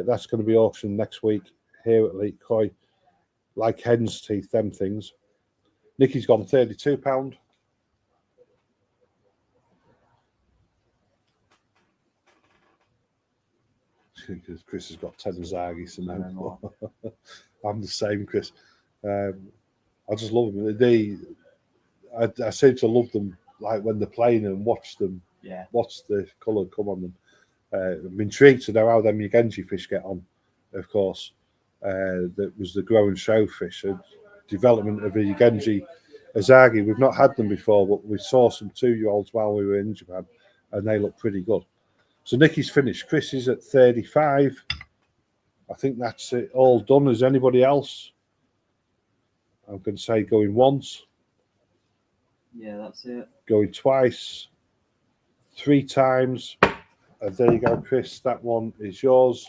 That's going to be auctioned next week here at Elite Koi. Like hen's teeth, them things. Nicky's gone £32. Because Chris has got 10 Zagi, so no. I'm the same, Chris. I just love them. I seem to love them like when they're playing and watch them. Yeah. Watch the colour come on them. I'm intrigued to know how them Yugenji fish get on, of course. That was the grow and show fish. Development of a Yugenji Zagi. We've not had them before, but we saw some 2-year-olds while we were in Japan, and they look pretty good. So Nicky's finished. Chris is at 35. I think that's it all done. Is anybody else? I'm going to say going once. Yeah, that's it. Going twice. 3 times. And there you go, Chris. That one is yours.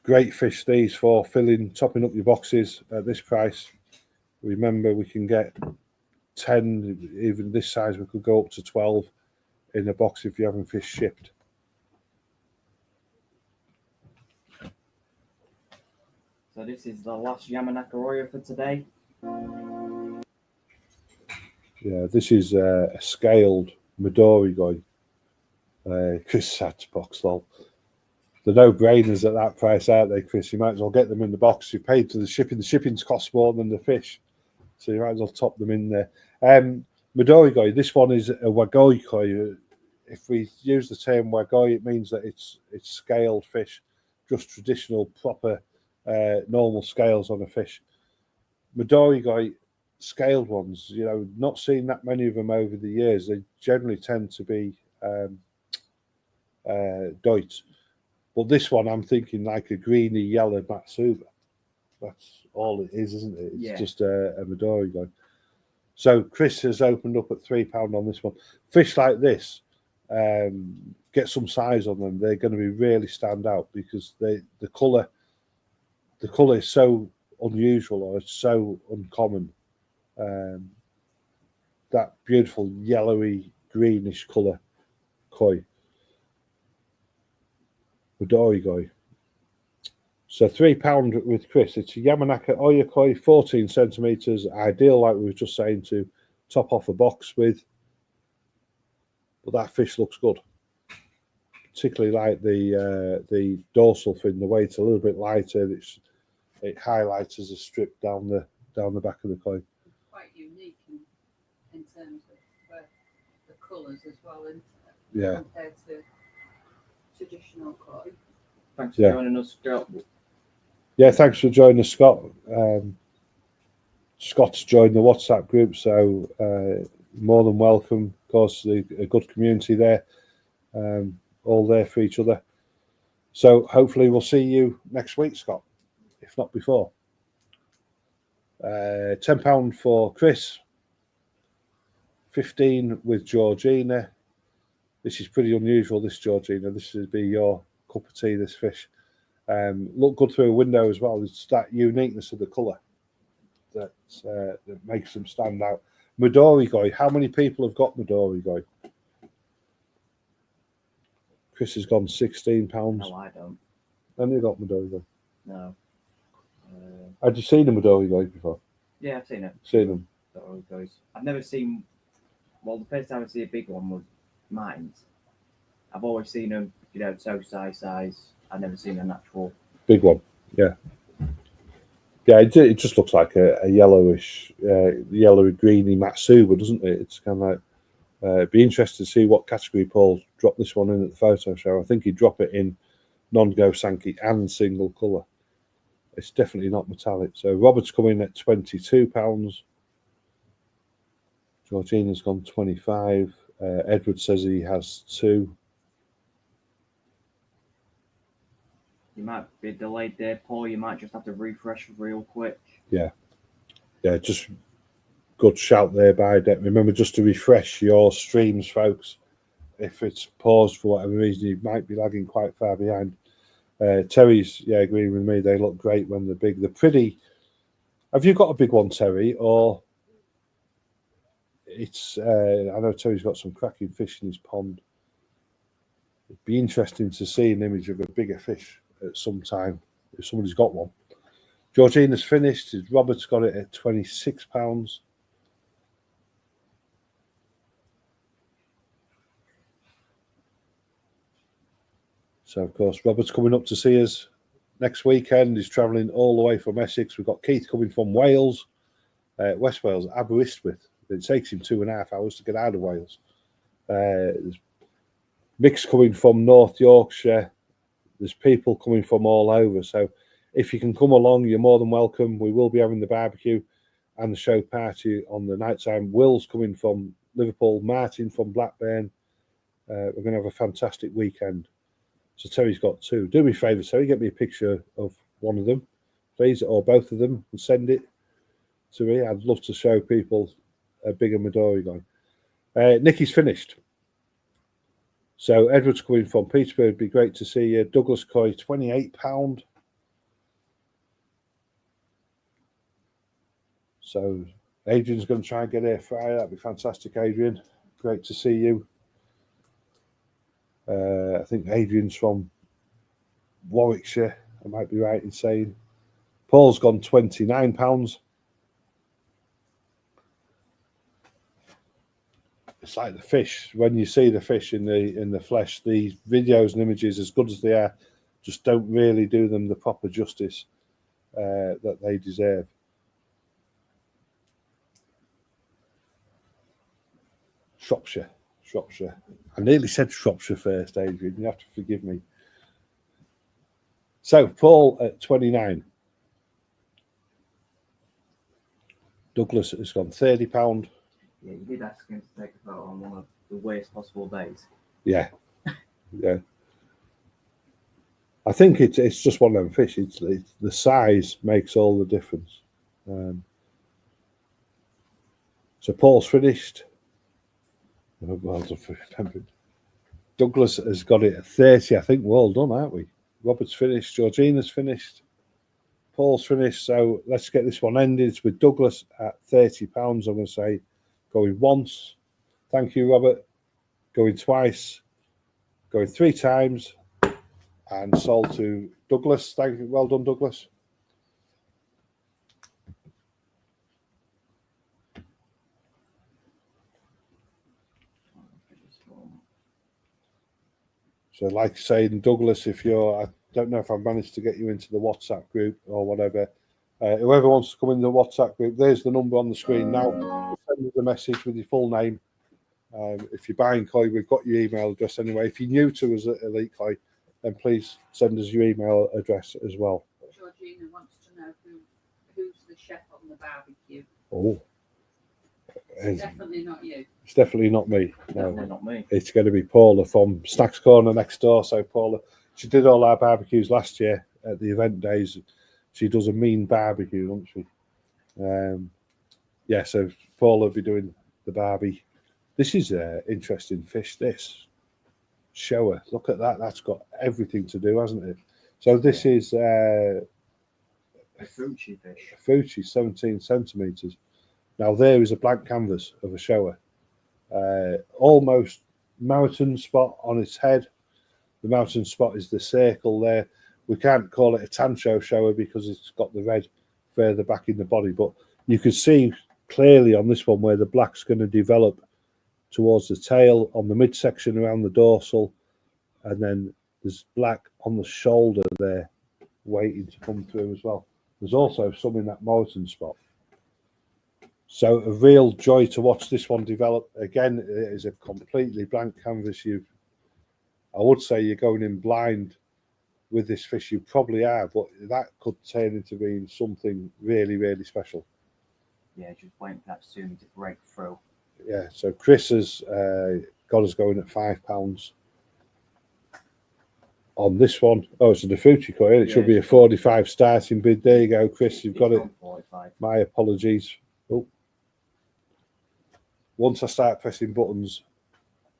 Great fish, these for topping up your boxes at this price. Remember, we can get 10, even this size, we could go up to 12 in a box if you're having fish shipped. So this is the last Yamanakoya for today. Yeah, this is a scaled Midori Koi. Chris had to box, lol. The no-brainers at that price, aren't they, Chris? You might as well get them in the box. You paid for the shipping. The shipping's cost more than the fish, so you might as well top them in there. Midori Koi, this one is a Wagoi Koi. If we use the term Wagoi, it means that it's scaled fish, just traditional, proper, normal scales on a fish. Midori Koi, scaled ones, not seen that many of them over the years. They generally tend to be Deutz. But this one, I'm thinking like a greeny yellow Matsuba. That's all it is, isn't it? It's just a Midori Koi. So Chris has opened up at £3 on this one. Fish like this, get some size on them. They're going to be really stand out because the colour is so unusual, or it's so uncommon. That beautiful yellowy greenish colour koi. Midori Koi. So £3 with Chris. It's a Yamanakoya Koi, 14 centimetres. Ideal, like we were just saying, to top off a box with. But that fish looks good. Particularly like the dorsal fin, the way it's a little bit lighter. It highlights as a strip down the back of the koi. Quite unique in terms of the colours as well, isn't it? Yeah. Compared to traditional koi. Thanks for joining us, Scott. Yeah, thanks for joining us, Scott. Scott's joined the WhatsApp group, so more than welcome. Of course, a good community there, all there for each other. So hopefully we'll see you next week, Scott, if not before. £10 for Chris, 15 with Georgina. This is pretty unusual, this Georgina. This would be your cup of tea, this fish. Look good through a window as well. It's that uniqueness of the colour that makes them stand out. Midori Koi. How many people have got Midori Koi? Chris has gone £16. No, I don't. Haven't you got Midori Koi? No. Had you seen a Midori Koi before? Yeah, I've seen it. Seen them? Midori Kois. I've never seen. Well, the first time I see a big one was Mines. I've always seen them, toe size. I've never seen an actual big one. Yeah. Yeah, it just looks like a yellowish, yellowy greeny Matsuba, doesn't it? It's kind of like, it'd be interesting to see what category Paul dropped this one in at the photo show. I think he'd drop it in non-go Sankey and single colour. It's definitely not metallic. So Robert's coming at £22. Georgina's gone 25. Edward says he has 2. You might be delayed there, Paul. You might just have to refresh real quick. Yeah, just good shout there by Deb. Remember just to refresh your streams, folks. If it's paused for whatever reason, you might be lagging quite far behind. Terry's, agreeing with me. They look great when they're big. They're pretty. Have you got a big one, Terry? Or it's I know Terry's got some cracking fish in his pond. It'd be interesting to see an image of a bigger fish at some time if somebody's got one. Georgina's finished. Robert's got it at £26. So, of course, Robert's coming up to see us next weekend. He's travelling all the way from Essex. We've got Keith coming from Wales, West Wales, Aberystwyth. It takes him 2.5 hours to get out of Wales. There's Mick's coming from North Yorkshire. There's people coming from all over. So if you can come along, you're more than welcome. We will be having the barbecue and the show party on the night time. Will's coming from Liverpool, Martin from Blackburn. We're going to have a fantastic weekend. So Terry's got 2. Do me a favour, Terry, get me a picture of one of them, please, or both of them, and send it to me. I'd love to show people a bigger Midori going. Nikki's finished. So Edward's coming from Peterborough. It'd be great to see you. Douglas Koi, £28. So Adrian's going to try and get air fryer. That'd be fantastic, Adrian. Great to see you. I think Adrian's from Warwickshire. I might be right in saying. Paul's gone £29. It's like the fish. When you see the fish in the flesh, these videos and images, as good as they are, just don't really do them the proper justice that they deserve. Shropshire. I nearly said Shropshire first, Adrian. You have to forgive me. So Paul at 29. Douglas has gone £30. Yeah, you did ask him to take a photo on one of the worst possible days. Yeah. I think it's just one of them fish. It's the size makes all the difference. So Paul's finished. Well done for remembering. Douglas has got it at 30. I think well done, aren't we? Robert's finished. Georgina's finished. Paul's finished. So let's get this one ended. It's with Douglas at £30. I'm going to say going once. Thank you, Robert. Going twice. Going 3 times. And sold to Douglas. Thank you. Well done, Douglas. So like I say, Douglas, if you're, I don't know if I've managed to get you into the WhatsApp group or whatever. Whoever wants to come in the WhatsApp group, there's the number on the screen now. Send us a message with your full name. If you're buying koi, we've got your email address anyway. If you're new to us at Elite Koi, then please send us your email address as well. Georgina wants to know who's the chef on the barbecue. Oh. It's definitely not you. It's definitely not me. No. Definitely not me. It's going to be Paula from Snacks Corner next door. So Paula, she did all our barbecues last year at the event days. She does a mean barbecue, doesn't she? Yeah, so Paula will be doing the barbie. This is an interesting fish, this. Shower. Look at that. That's got everything to do, hasn't it? So this is a Fucci fish. A Fucci, 17 centimetres. Now there is a blank canvas of a shower. Almost mountain spot on its head. The mountain spot is the circle there. We can't call it a tancho shower because it's got the red further back in the body, but you can see clearly on this one where the black's going to develop towards the tail, on the midsection around the dorsal, and then there's black on the shoulder there waiting to come through as well. There's also some in that mountain spot. So a real joy to watch this one develop. Again, it is a completely blank canvas. I would say you're going in blind with this fish. You probably are, but that could turn into being something really, really special. Yeah, just waiting for that soon to break through. Yeah, so Chris has got us going at £5 on this one. Oh, it's a Fucci koi. It should be a 45 starting bid. There you go, Chris. You've got it. 45. My apologies. Oh. Once I start pressing buttons,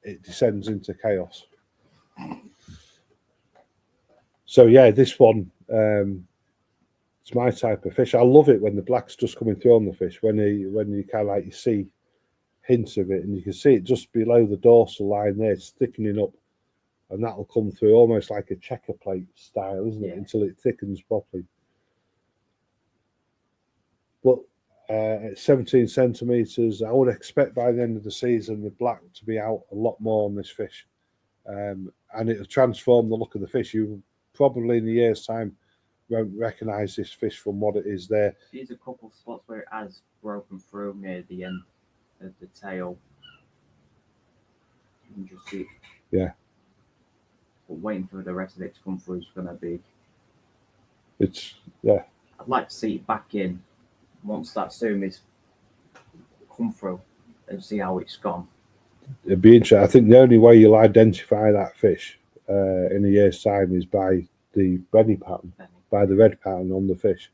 it descends into chaos. So yeah, this one, it's my type of fish. I love it when the black's just coming through on the fish. When you kind of like you see hints of it, and you can see it just below the dorsal line there. It's thickening up, and that'll come through almost like a checker plate style, isn't it? Until it thickens properly. But at 17 centimetres, I would expect by the end of the season the black to be out a lot more on this fish. And it'll transform the look of the fish. You probably in a year's time won't recognise this fish from what it is there. There's a couple of spots where it has broken through near the end of the tail. You can just see it. Yeah. But waiting for the rest of it to come through is going to be... It's, yeah. I'd like to see it back in once that sumi's come through and see how it's gone. It'd be interesting. I think the only way you'll identify that fish in a year's time is by the Benny pattern, by the red pattern on the fish.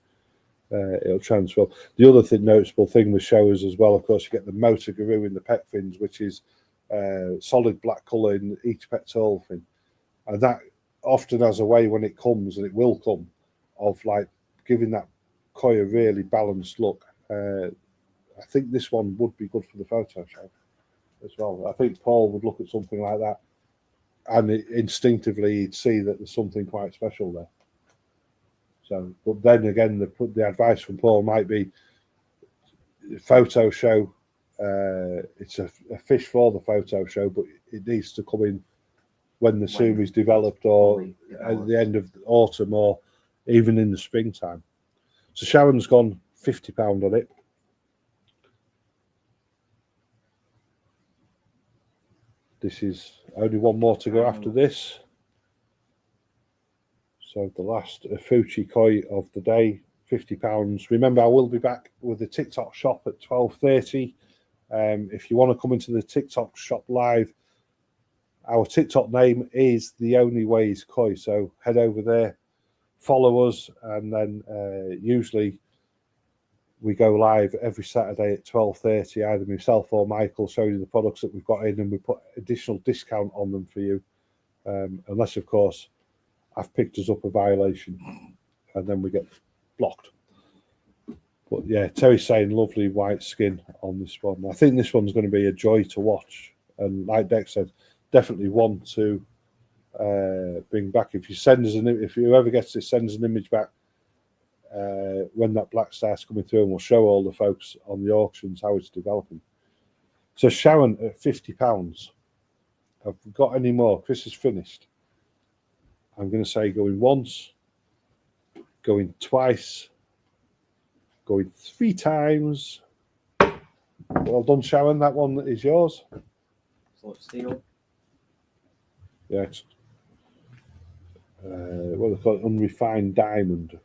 It'll transfer. The other noticeable thing with showers as well, of course, you get the motor garou in the pet fins, which is solid black colour in each pectoral fin. And that often has a way when it comes, and it will come, of like giving that koi a really balanced look. I think this one would be good for the photo show as well. I think Paul would look at something like that, and instinctively he'd see that there's something quite special there. So, but then again, the advice from Paul might be photo show. It's a fish for the photo show, but it needs to come in when the sumi's developed, or at the end of autumn, or even in the springtime. So Sharon's gone £50 on it. This is only one more to go after this. So the last Fucci koi of the day, £50. Remember, I will be back with the TikTok shop at 12:30. If you want to come into the TikTok shop live, our TikTok name is The Only Way Is Koi. So head over there, follow us, and then usually we go live every Saturday at 12:30. Either myself or Michael show you the products that we've got in, and we put additional discount on them for you, unless of course I've picked us up a violation, and then we get blocked. But yeah, Terry's saying lovely white skin on this one. I think this one's going to be a joy to watch, and like Dex said, definitely one to bring back. If you send us if whoever gets this sends an image back when that black starts coming through, and we'll show all the folks on the auctions how it's developing. So Sharon at £50. Have we got any more? Chris is finished. I'm going to say going once, going twice, going 3 times. Well done, Sharon. That one is yours. So it's steel. Yeah, it's what they call it, unrefined diamond.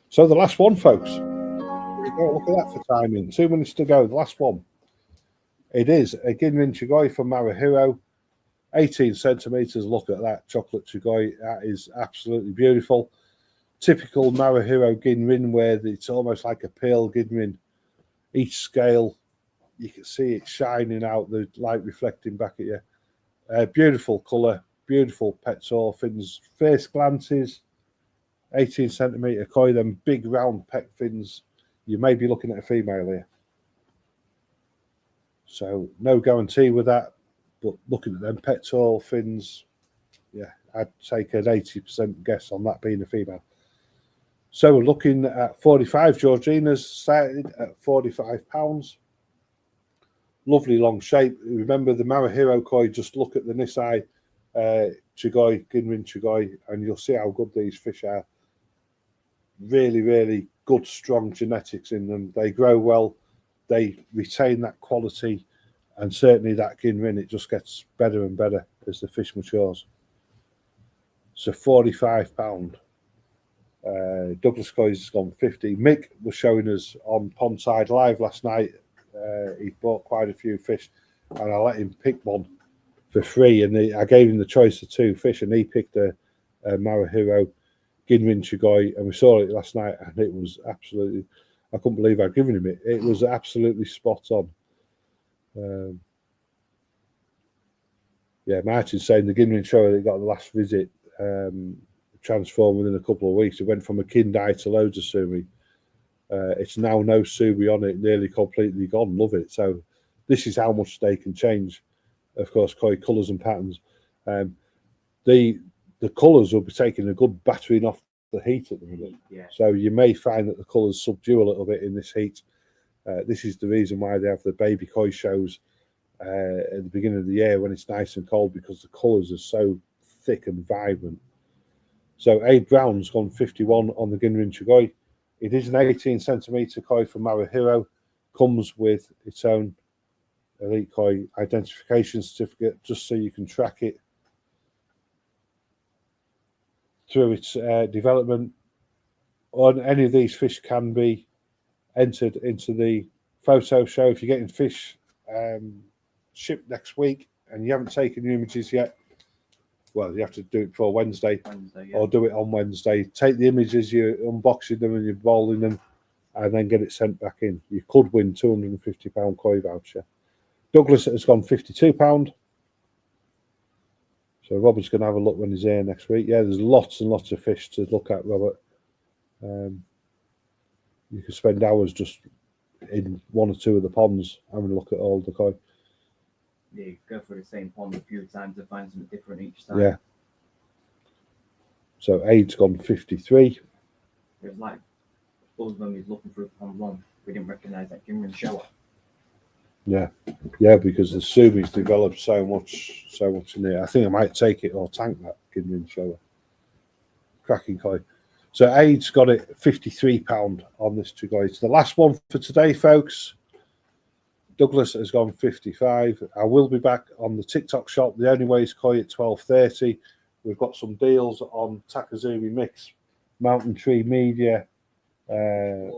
So the last one, folks. There you go. Look at that for timing. 2 minutes to go. The last one. It is a Ginrin Chigoi from Marro, 18 centimetres. Look at that chocolate Chigoi. That is absolutely beautiful. Typical Marro Ginrin, where it's almost like a pale Ginrin. Each scale, you can see it shining out, the light reflecting back at you. Beautiful colour, beautiful pectoral fins, first glances. 18 centimetre koi, them big round pec fins. You may be looking at a female here. So no guarantee with that, but looking at them pectoral fins, yeah, I'd take an 80% guess on that being a female. So we're looking at 45. Georgina's started at £45. Lovely long shape. Remember the Marro koi, just look at the Nisai Chigoi, Ginrin Chigoi, and you'll see how good these fish are. Really, really good, strong genetics in them. They grow well. They retain that quality, and certainly that Ginrin, it just gets better and better as the fish matures. So £45. Douglas Coy's has gone 50. Mick was showing us on Pondside Live last night. He bought quite a few fish, and I let him pick one for free. And I gave him the choice of 2 fish, and he picked a Marro Ginrin Chigoi, and we saw it last night, and it was absolutely, I couldn't believe I'd given him it. It was absolutely spot on. Yeah, Martin's saying the Ginrin show that got the last visit. transformed within a couple of weeks. It went from a kindai to loads of sumi. It's now no sumi on it, nearly completely gone. Love it. So this is how much they can change, of course, koi colours and patterns. The colours will be taking a good battering off the heat at the minute. Yeah. So you may find that the colours subdue a little bit in this heat. This is the reason why they have the baby koi shows at the beginning of the year when it's nice and cold, because the colours are so thick and vibrant. So Aid Brown's gone 51 on the Ginrin Chugoi. It is an 18 centimetre koi from Marahiro. Comes with its own Elite Koi identification certificate, just so you can track it through its development. On any of these fish can be entered into the photo show. If you're getting fish shipped next week and you haven't taken your images yet, well, you have to do it before Wednesday, Yeah. or do it on Wednesday. Take the images, you're unboxing them and you're bowling them, and then get it sent back in. You could win £250 koi voucher. Douglas has gone £52. So Robert's going to have a look when he's here next week. Yeah, there's lots and lots of fish to look at, Robert. You can spend hours just in one or two of the ponds having a look at all the koi. Yeah, you go through the same pond a few times to find something different each time. Yeah. So Aid's gone 53. It was like us when we was looking through pond one, we didn't recognise that Ginrin shower. Yeah, yeah, because the sumi's developed so much in there. I think I might take it or tank that Ginrin shower. Cracking koi. So Aid's got it £53 on this Chugoi. It's the last one for today, folks. Douglas has gone 55. I will be back on the TikTok shop. The Only Way is Koi at 12:30. We've got some deals on Takazumi Mix, Mountain Tree Media, Mr.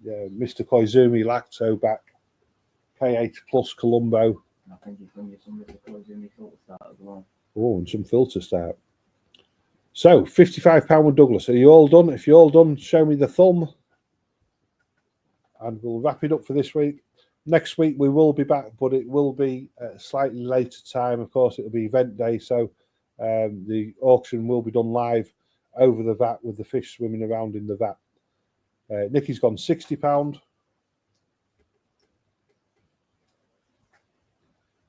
Koizumi Lacto back, K8 Plus Colombo. I think he's going to get some Mr. Koizumi filter start as well. Oh, and some filter start. So £55 with Douglas. Are you all done? If you're all done, show me the thumb. And we'll wrap it up for this week. Next week we will be back, but it will be at a slightly later time. Of course, it'll be event day, so the auction will be done live over the vat with the fish swimming around in the vat. Nicky's gone £60.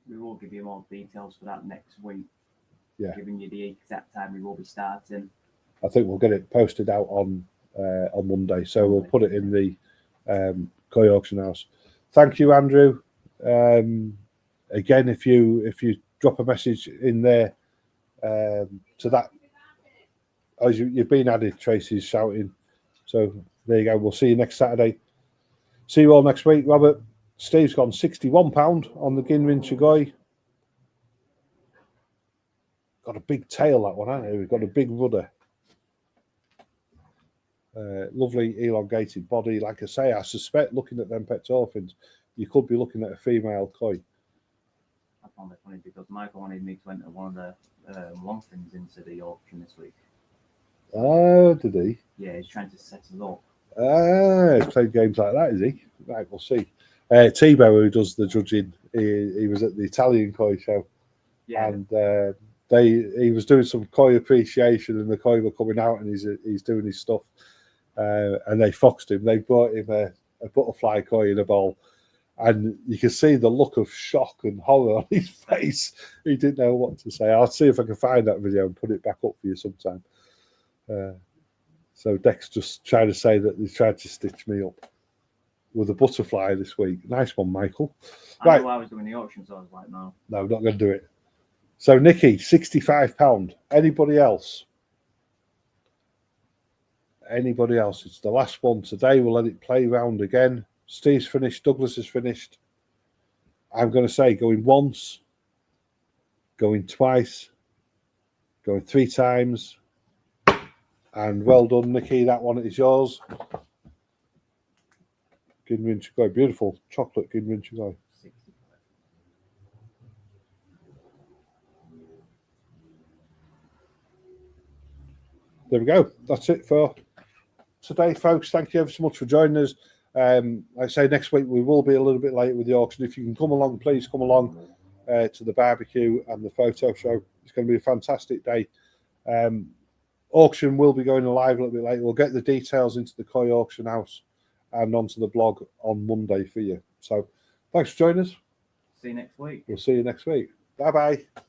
We will give you more details for that next week. Yeah, giving you the exact time we will be starting. I think we'll get it posted out on Monday, so we'll put it in the koi auction house. Thank you, Andrew. Again, if you drop a message in there to that, as you've been added, Tracy's shouting. So there you go. We'll see you next Saturday. See you all next week, Robert. Steve's gone £61 on the Ginrin Chugoi. Got a big tail, that one, hasn't it? We've got a big rudder. Lovely elongated body. Like I say, I suspect looking at them pectorphins, you could be looking at a female koi. I found it funny because Michael wanted me to enter one of the longfins into the auction this week. Oh, did he? Yeah, he's trying to set us up. He's playing games like that, is he? Right, we'll see. Tebow, who does the judging, he was at the Italian koi show. Yeah. And he was doing some koi appreciation, and the koi were coming out, and he's doing his stuff. And they foxed him. They brought him a butterfly koi in a bowl, and you can see the look of shock and horror on his face. He didn't know what to say. I'll see if I can find that video and put it back up for you sometime. So Dex just trying to say that he's tried to stitch me up with a butterfly this week. Nice one, Michael. I knew I was doing the auction, so I was like, no, I'm not going to do it. So Nikki, £65. Anybody else? Anybody else? It's the last one today. We'll let it play round again. Steve's finished. Douglas is finished. I'm going to say going once, going twice, going 3 times. And well done, Nikki. That one is yours. Ginrin Chugoi. Beautiful chocolate Ginrin Chugoi. There we go. That's it for today, folks. Thank you ever so much for joining us. Like I say, next week we will be a little bit late with the auction. If you can come along, please come along to the barbecue and the photo show. It's going to be a fantastic day. auction will be going live a little bit later. We'll get the details into the Koi auction house and onto the blog on Monday for you. So thanks for joining us. See you next week. We'll see you next week. Bye-bye.